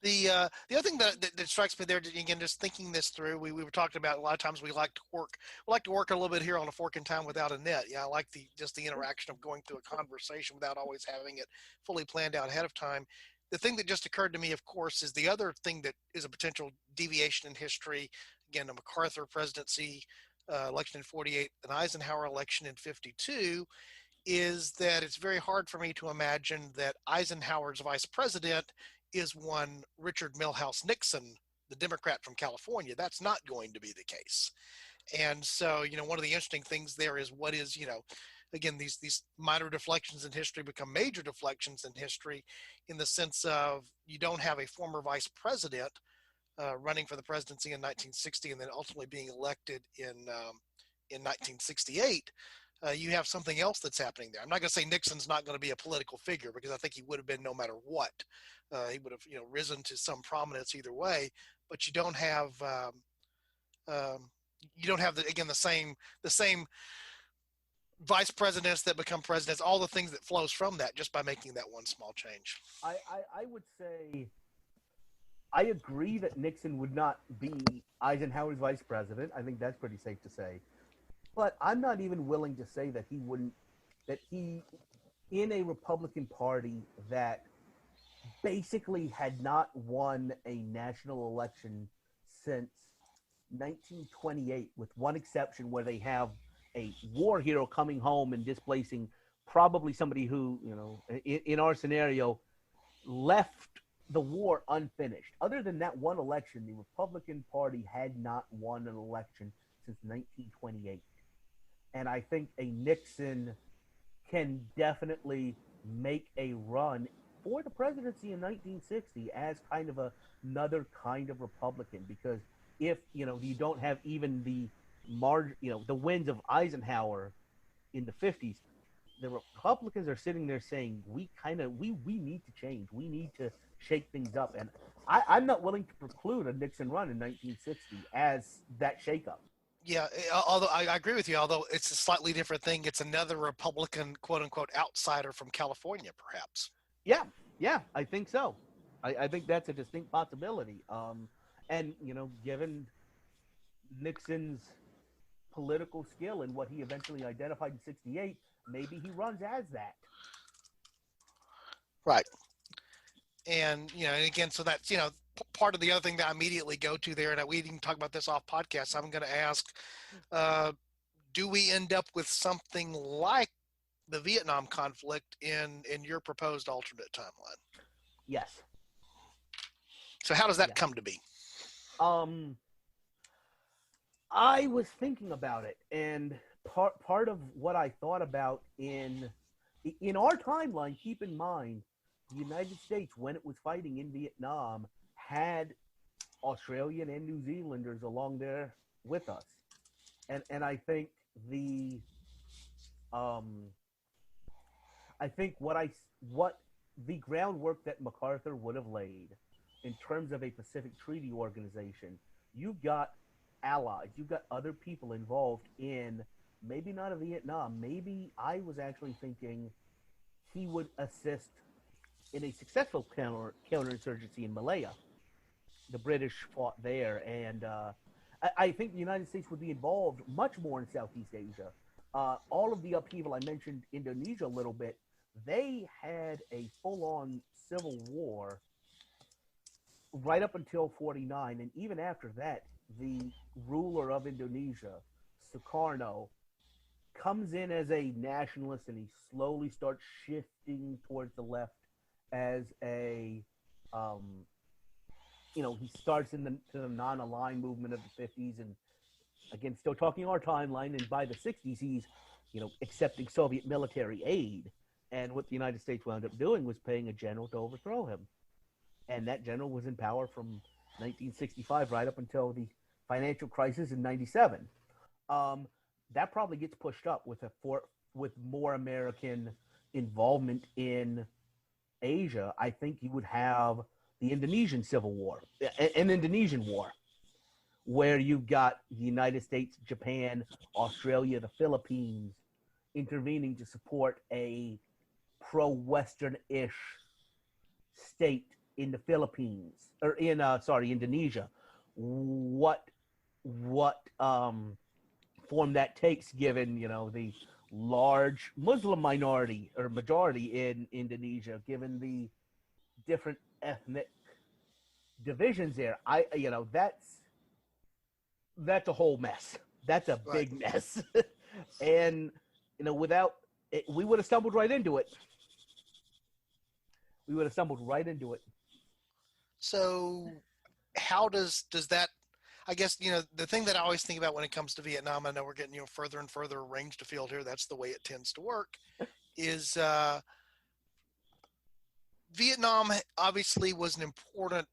The other thing that strikes me there, again, just thinking this through, we were talking about a lot of times we like to work a little bit here on A Fork in Time without a net. I like the interaction of going through a conversation without always having it fully planned out ahead of time. The thing that just occurred to me, of course, is the other thing that is a potential deviation in history. Again, the MacArthur presidency election in '48, an Eisenhower election in '52, is that it's very hard for me to imagine that Eisenhower's vice president is one Richard Milhouse Nixon, the Democrat from California. That's not going to be the case. And so, one of the interesting things there is what is, again, these minor deflections in history become major deflections in history in the sense of you don't have a former vice president running for the presidency in 1960 and then ultimately being elected in 1968. You have something else that's happening there. I'm not going to say Nixon's not going to be a political figure because I think he would have been no matter what. He would have, risen to some prominence either way. But you don't have, the same vice presidents that become presidents. All the things that flows from that just by making that one small change. I would say I agree that Nixon would not be Eisenhower's vice president. I think that's pretty safe to say. But I'm not even willing to say that he, in a Republican Party that basically had not won a national election since 1928, with one exception where they have a war hero coming home and displacing probably somebody who, in our scenario, left the war unfinished. Other than that one election, the Republican Party had not won an election since 1928. And I think a Nixon can definitely make a run for the presidency in 1960 as kind of another kind of Republican, because if you don't have even the the winds of Eisenhower in the 50s, the Republicans are sitting there saying we need to change, we need to shake things up, and I'm not willing to preclude a Nixon run in 1960 as that shakeup. Yeah, although I agree with you, although it's a slightly different thing. It's another Republican, quote unquote, outsider from California, perhaps. Yeah, I think so. I think that's a distinct possibility. And given Nixon's political skill and what he eventually identified in '68, maybe he runs as that. Right. And and again, so that's part of the other thing that I immediately go to there, and we didn't talk about this off podcast. I'm going to ask, do we end up with something like the Vietnam conflict in your proposed alternate timeline? Yes. So how does that come to be? I was thinking about it, and part of what I thought about in our timeline, keep in mind, the United States, when it was fighting in Vietnam, had Australian and New Zealanders along there with us, and I think what the groundwork that MacArthur would have laid in terms of a Pacific Treaty Organization, you've got allies, you've got other people involved in maybe not a Vietnam, maybe I was actually thinking he would assist in a successful counterinsurgency in Malaya. The British fought there, and I think the United States would be involved much more in Southeast Asia. All of the upheaval, I mentioned Indonesia a little bit, they had a full-on civil war right up until 49, and even after that, the ruler of Indonesia, Sukarno, comes in as a nationalist, and he slowly starts shifting towards the left as a, he starts in the non-aligned movement of the 50s, and again, still talking our timeline, and by the 60s, he's, accepting Soviet military aid, and what the United States wound up doing was paying a general to overthrow him, and that general was in power from 1965 right up until the financial crisis in 97. That probably gets pushed up with more American involvement in Asia. I think you would have the Indonesian Civil War, an Indonesian war, where you've got the United States, Japan, Australia, the Philippines intervening to support a pro-Western-ish state in the Philippines, or in Indonesia. What form that takes, given the large Muslim minority or majority in Indonesia, given the different ethnic divisions there, that's a whole mess. That's a big mess, and without it, we would have stumbled right into it. So how does that, I guess, the thing that I always think about when it comes to Vietnam, I know we're getting, further and further ranged afield here. That's the way it tends to work, is Vietnam obviously was an important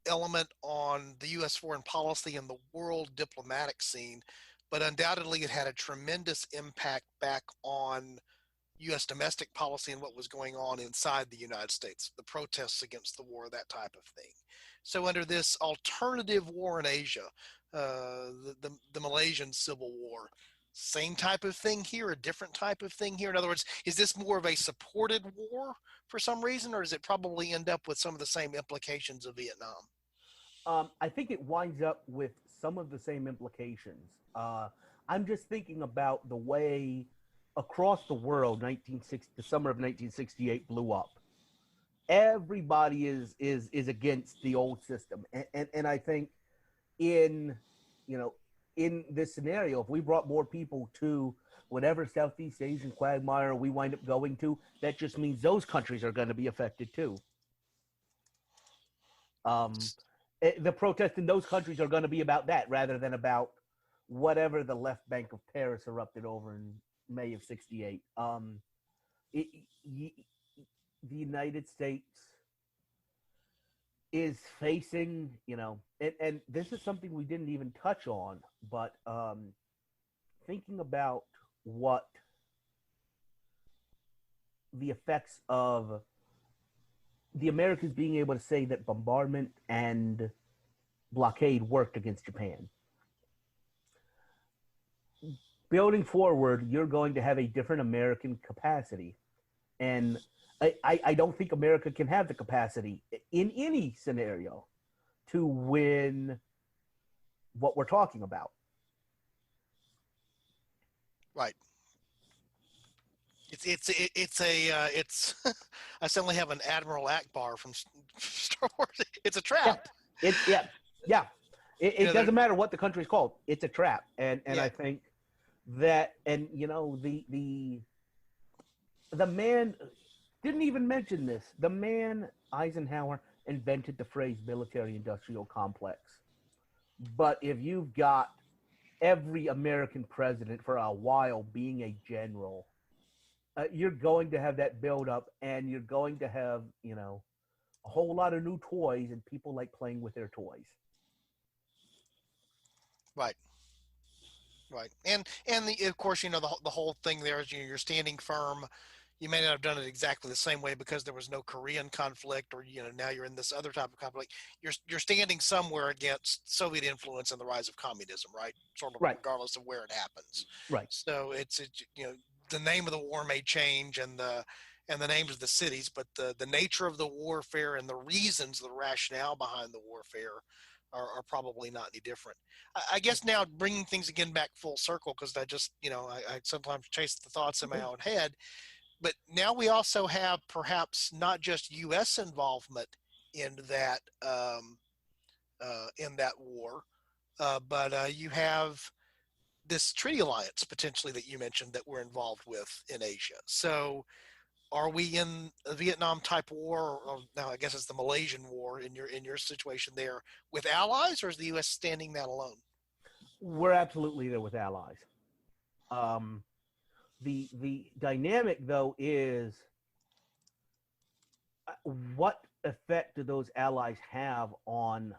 element on the U.S. foreign policy and the world diplomatic scene, but undoubtedly it had a tremendous impact back on U.S. domestic policy and what was going on inside the United States, the protests against the war, that type of thing. So under this alternative war in Asia, the Malaysian Civil War, same type of thing here, a different type of thing here? In other words, is this more of a supported war for some reason, or does it probably end up with some of the same implications of Vietnam? I think it winds up with some of the same implications. I'm just thinking about the way across the world, the summer of 1968 blew up. Everybody is against the old system, and I think in this scenario, if we brought more people to whatever Southeast Asian quagmire we wind up going to, that just means those countries are going to be affected too. The protests in those countries are going to be about that rather than about whatever the left bank of Paris erupted over in May of '68. it, the United States is facing, and this is something we didn't even touch on, but thinking about what the effects of the Americans being able to say that bombardment and blockade worked against Japan. Building forward, you're going to have a different American capacity. And I don't think America can have the capacity in any scenario to win what we're talking about. Right. It's I suddenly have an Admiral Akbar from Star Wars. It's a trap. Yeah. It doesn't matter what the country's called. It's a trap. And I think that, and the man didn't even mention this. The man, Eisenhower, invented the phrase military-industrial complex. But if you've got every American president for a while being a general, you're going to have that build-up, and you're going to have, a whole lot of new toys, and people like playing with their toys. Right. And of course, the whole thing there is you're standing firm. You may not have done it exactly the same way because there was no Korean conflict, or now you're in this other type of conflict. You're standing somewhere against Soviet influence and the rise of communism, right? Sort of regardless of where it happens. Right. So it's the name of the war may change and the names of the cities, but the nature of the warfare and the reasons, the rationale behind the warfare are probably not any different. I guess now bringing things again back full circle, because I just, I sometimes chase the thoughts in my own head, but now we also have perhaps not just U.S. involvement in that war, but you have this treaty alliance potentially that you mentioned that we're involved with in Asia. So are we in a Vietnam type war, or now I guess it's the Malaysian war in your situation there, with allies, or is the U.S. standing that alone? We're absolutely there with allies. The dynamic, though, is what effect do those allies have on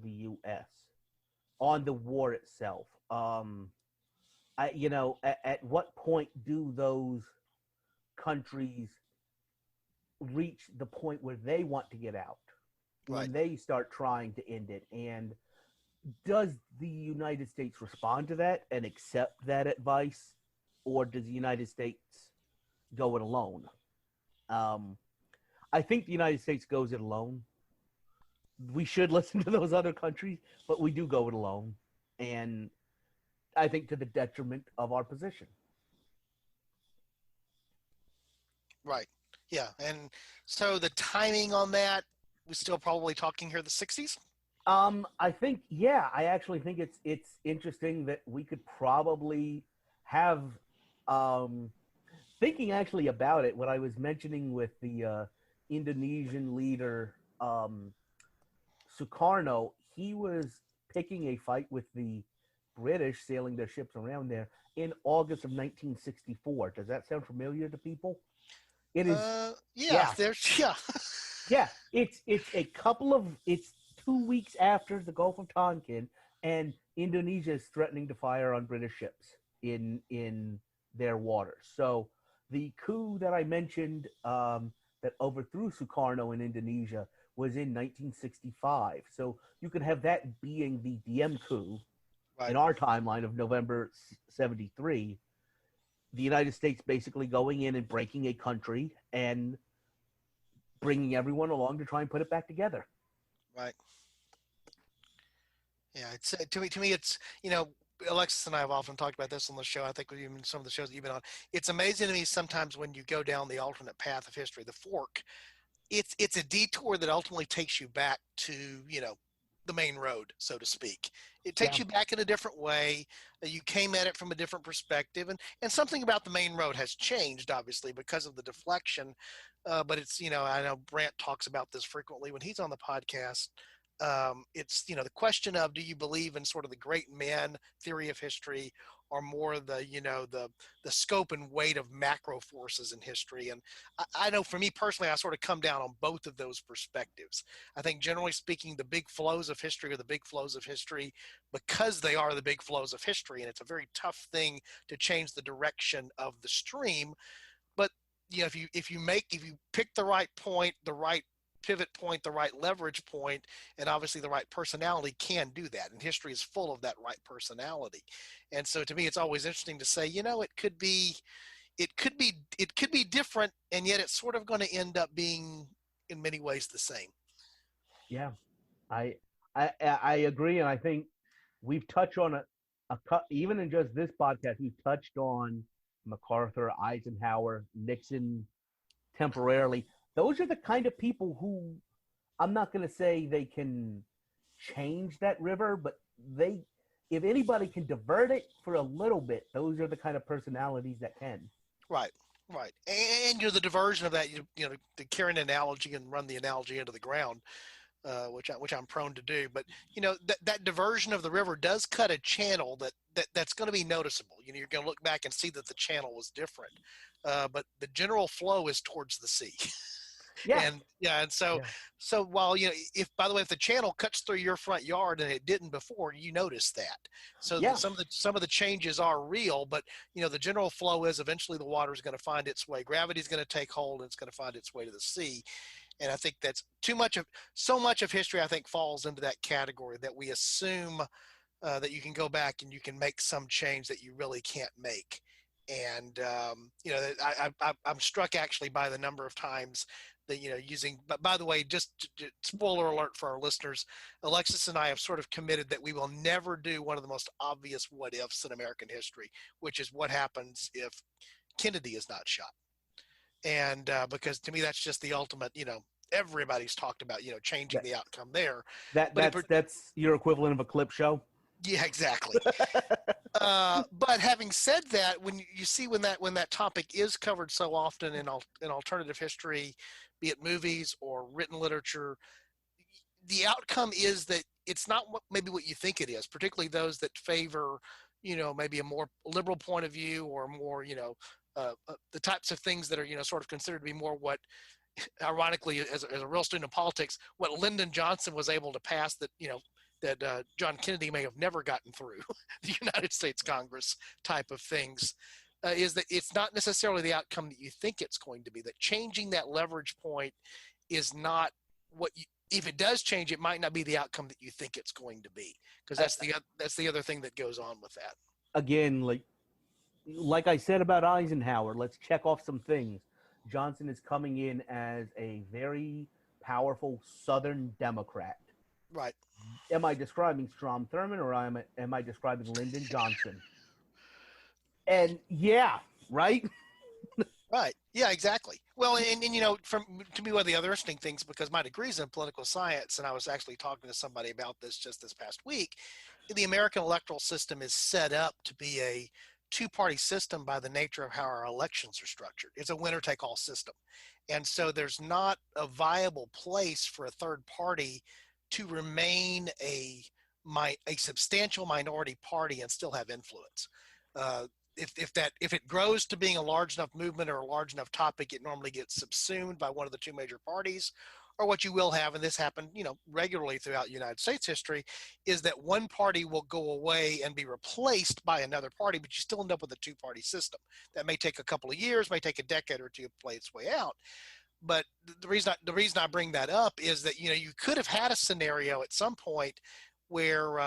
the U.S., on the war itself? At what point do those countries reach the point where they want to get out, when they start trying to end it? And does the United States respond to that and accept that advice, or does the United States go it alone? I think the United States goes it alone. We should listen to those other countries, but we do go it alone, and I think to the detriment of our position. Right. Yeah. And so the timing on that, we're still probably talking here the 60s? I think, yeah, I actually think it's interesting that we could probably have, thinking actually about it, what I was mentioning with the Indonesian leader, Sukarno, he was picking a fight with the British, sailing their ships around there in August of 1964. Does that sound familiar to people? It is. Yeah. It's 2 weeks after the Gulf of Tonkin, and Indonesia is threatening to fire on British ships in their waters. So the coup that I mentioned that overthrew Sukarno in Indonesia was in 1965. So you could have that being the Diem coup in our timeline of November 73. The United States basically going in and breaking a country and bringing everyone along to try and put it back together. Right. Yeah, it's to me, it's Alexis and I have often talked about this on the show. I think even some of the shows that you've been on. It's amazing to me sometimes when you go down the alternate path of history, the fork. It's a detour that ultimately takes you back to the main road, so to speak. It takes you back in a different way. You came at it from a different perspective, and something about the main road has changed, obviously, because of the deflection. But it's I know Brant talks about this frequently when he's on the podcast. it's, the question of, do you believe in sort of the great man theory of history, or more the, the scope and weight of macro forces in history? And I know for me personally, I sort of come down on both of those perspectives. I think generally speaking, the big flows of history are the big flows of history because they are the big flows of history. And it's a very tough thing to change the direction of the stream. But if you pick the right point, the right pivot point, the right leverage point, and obviously the right personality can do that. And history is full of that right personality. And so to me, it's always interesting to say, it could be different, and yet it's sort of going to end up being in many ways the same. Yeah, I agree, and I think we've touched on even in just this podcast, we've touched on MacArthur, Eisenhower, Nixon, temporarily. Those are the kind of people who, I'm not going to say they can change that river, but if anybody can divert it for a little bit, those are the kind of personalities that can. Right. And you're the diversion of that, to carry an analogy and run the analogy into the ground, which I'm prone to do. But, that diversion of the river does cut a channel that's going to be noticeable. You're going to look back and see that the channel was different. But the general flow is towards the sea. Yeah. And so while, if the channel cuts through your front yard and it didn't before, you notice that. So some of the changes are real, but the general flow is eventually the water is going to find its way. Gravity is going to take hold and it's going to find its way to the sea. And I think that's so much of history, I think, falls into that category, that we assume that you can go back and you can make some change that you really can't make. And, I'm struck actually by the number of times that, but by the way, just spoiler alert for our listeners, Alexis and I have sort of committed that we will never do one of the most obvious what ifs in American history, which is what happens if Kennedy is not shot. And because to me, that's just the ultimate, everybody's talked about, changing the outcome there. That's your equivalent of a clip show. Yeah, exactly. But having said that, when that topic is covered so often in alternative history, be it movies or written literature, the outcome is that it's not maybe what you think it is, particularly those that favor, maybe a more liberal point of view, or more, the types of things that are, sort of considered to be more what, ironically, as a real student of politics, what Lyndon Johnson was able to pass that, that John Kennedy may have never gotten through the United States Congress type of things, is that it's not necessarily the outcome that you think it's going to be. That changing that leverage point is not what if it does change, it might not be the outcome that you think it's going to be, because that's the other thing that goes on with that. Again, like I said about Eisenhower, let's check off some things. Johnson is coming in as a very powerful Southern Democrat. Right. Am I describing Strom Thurmond, or am I describing Lyndon Johnson? And yeah, right? Right. Yeah, exactly. Well, and to me, one of the other interesting things, because my degree is in political science, and I was actually talking to somebody about this just this past week, the American electoral system is set up to be a two-party system by the nature of how our elections are structured. It's a winner-take-all system. And so there's not a viable place for a third party to remain a substantial minority party and still have influence. If it grows to being a large enough movement or a large enough topic, it normally gets subsumed by one of the two major parties. Or what you will have, and this happened, regularly throughout United States history, is that one party will go away and be replaced by another party, but you still end up with a two-party system. That may take a couple of years, may take a decade or two to play its way out. But the reason I bring that up is that, you could have had a scenario at some point where,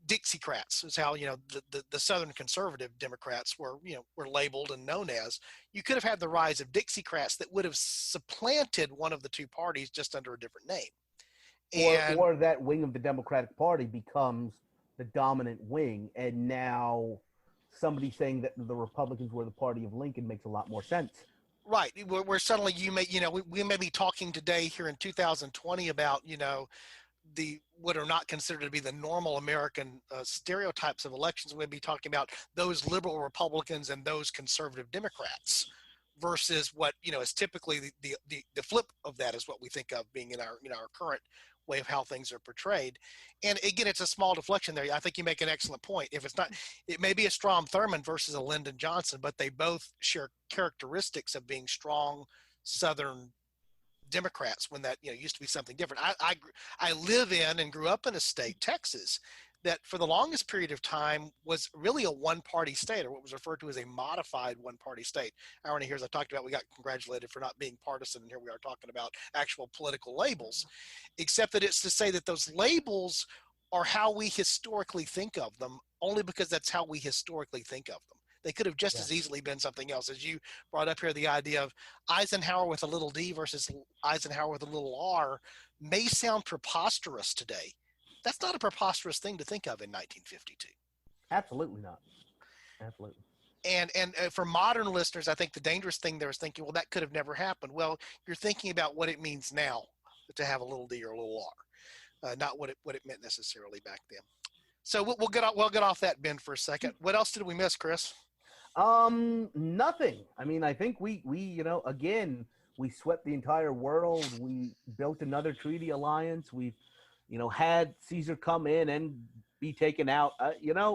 Dixiecrats is how, the Southern conservative Democrats were labeled and known as. You could have had the rise of Dixiecrats that would have supplanted one of the two parties just under a different name. Or that wing of the Democratic Party becomes the dominant wing, and now somebody saying that the Republicans were the party of Lincoln makes a lot more sense. Right, where suddenly we may be talking today here in 2020 about what are not considered to be the normal American stereotypes of elections. We'd be talking about those liberal Republicans and those conservative Democrats, versus what is typically the flip of that is what we think of being in our current way of how things are portrayed. And again, it's a small deflection there. I think you make an excellent point. If it's not, it may be a Strom Thurmond versus a Lyndon Johnson, but they both share characteristics of being strong Southern Democrats when that used to be something different. I live in and grew up in a state, Texas, that for the longest period of time was really a one-party state, or what was referred to as a modified one-party state. Irony here, as I talked about, we got congratulated for not being partisan, and here we are talking about actual political labels, except that it's to say that those labels are how we historically think of them, only because that's how we historically think of them. They could have just as easily been something else. As you brought up here, the idea of Eisenhower with a little d versus Eisenhower with a little r may sound preposterous today. That's not a preposterous thing to think of in 1952. Absolutely not. Absolutely. And for modern listeners, I think the dangerous thing there is thinking, well, that could have never happened. Well, you're thinking about what it means now to have a little d or a little r, not what it meant necessarily back then. So we'll get off that, Ben, for a second. What else did we miss, Chris? Nothing. I mean, I think we again, we swept the entire world. We built another treaty alliance. We've had Caesar come in and be taken out.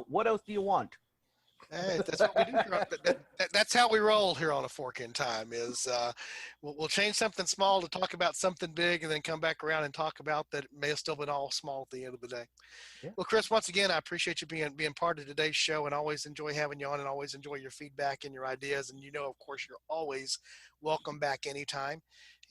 What else do you want? Hey, that's what we do. That's how we roll here on A Fork in Time. Is we'll change something small to talk about something big, and then come back around and talk about that it may have still been all small at the end of the day. Yeah. Well, Chris, once again, I appreciate you being part of today's show, and always enjoy having you on, and always enjoy your feedback and your ideas. And of course, you're always welcome back anytime.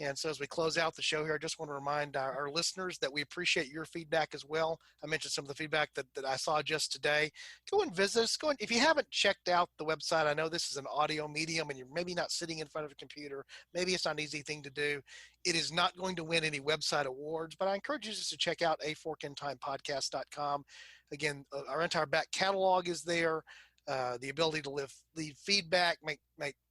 And so as we close out the show here, I just want to remind our listeners that we appreciate your feedback as well. I mentioned some of the feedback that I saw just today. Go and visit us. If you haven't checked out the website, I know this is an audio medium and you're maybe not sitting in front of a computer. Maybe it's not an easy thing to do. It is not going to win any website awards, but I encourage you just to check out aforkintimepodcast.com. Again, our entire back catalog is there. The ability to leave feedback, make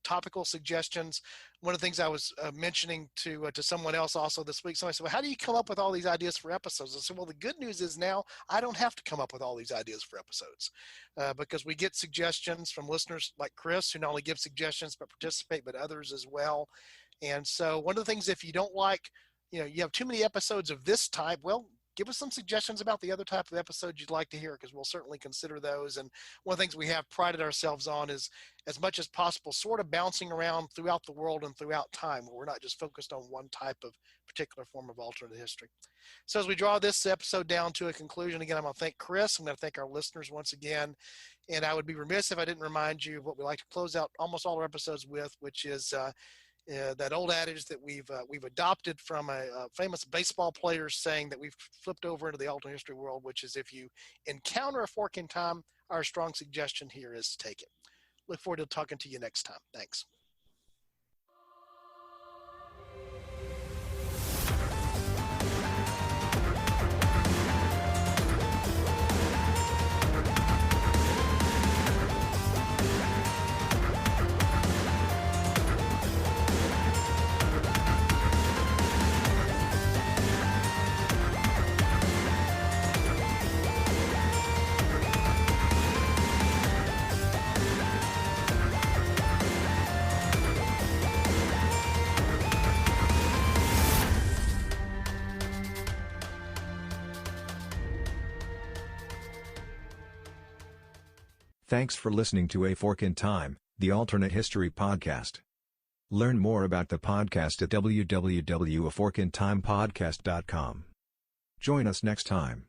topical suggestions. One of the things I was mentioning to someone else also this week, somebody said, well, how do you come up with all these ideas for episodes? I said, well, the good news is now I don't have to come up with all these ideas for episodes because we get suggestions from listeners like Chris, who not only give suggestions but participate, but others as well. And so one of the things, if you don't like, you have too many episodes of this type, well, give us some suggestions about the other type of episodes you'd like to hear, because we'll certainly consider those. And one of the things we have prided ourselves on is, as much as possible, sort of bouncing around throughout the world and throughout time, where we're not just focused on one type of particular form of alternate history. So as we draw this episode down to a conclusion, again, I'm going to thank Chris. I'm going to thank our listeners once again. And I would be remiss if I didn't remind you of what we like to close out almost all our episodes with, which is that old adage that we've adopted from a famous baseball player, saying that we've flipped over into the alternate history world, which is, if you encounter a fork in time, our strong suggestion here is to take it. Look forward to talking to you next time. Thanks. Thanks for listening to A Fork in Time, the alternate history podcast. Learn more about the podcast at www.aforkintimepodcast.com. Join us next time.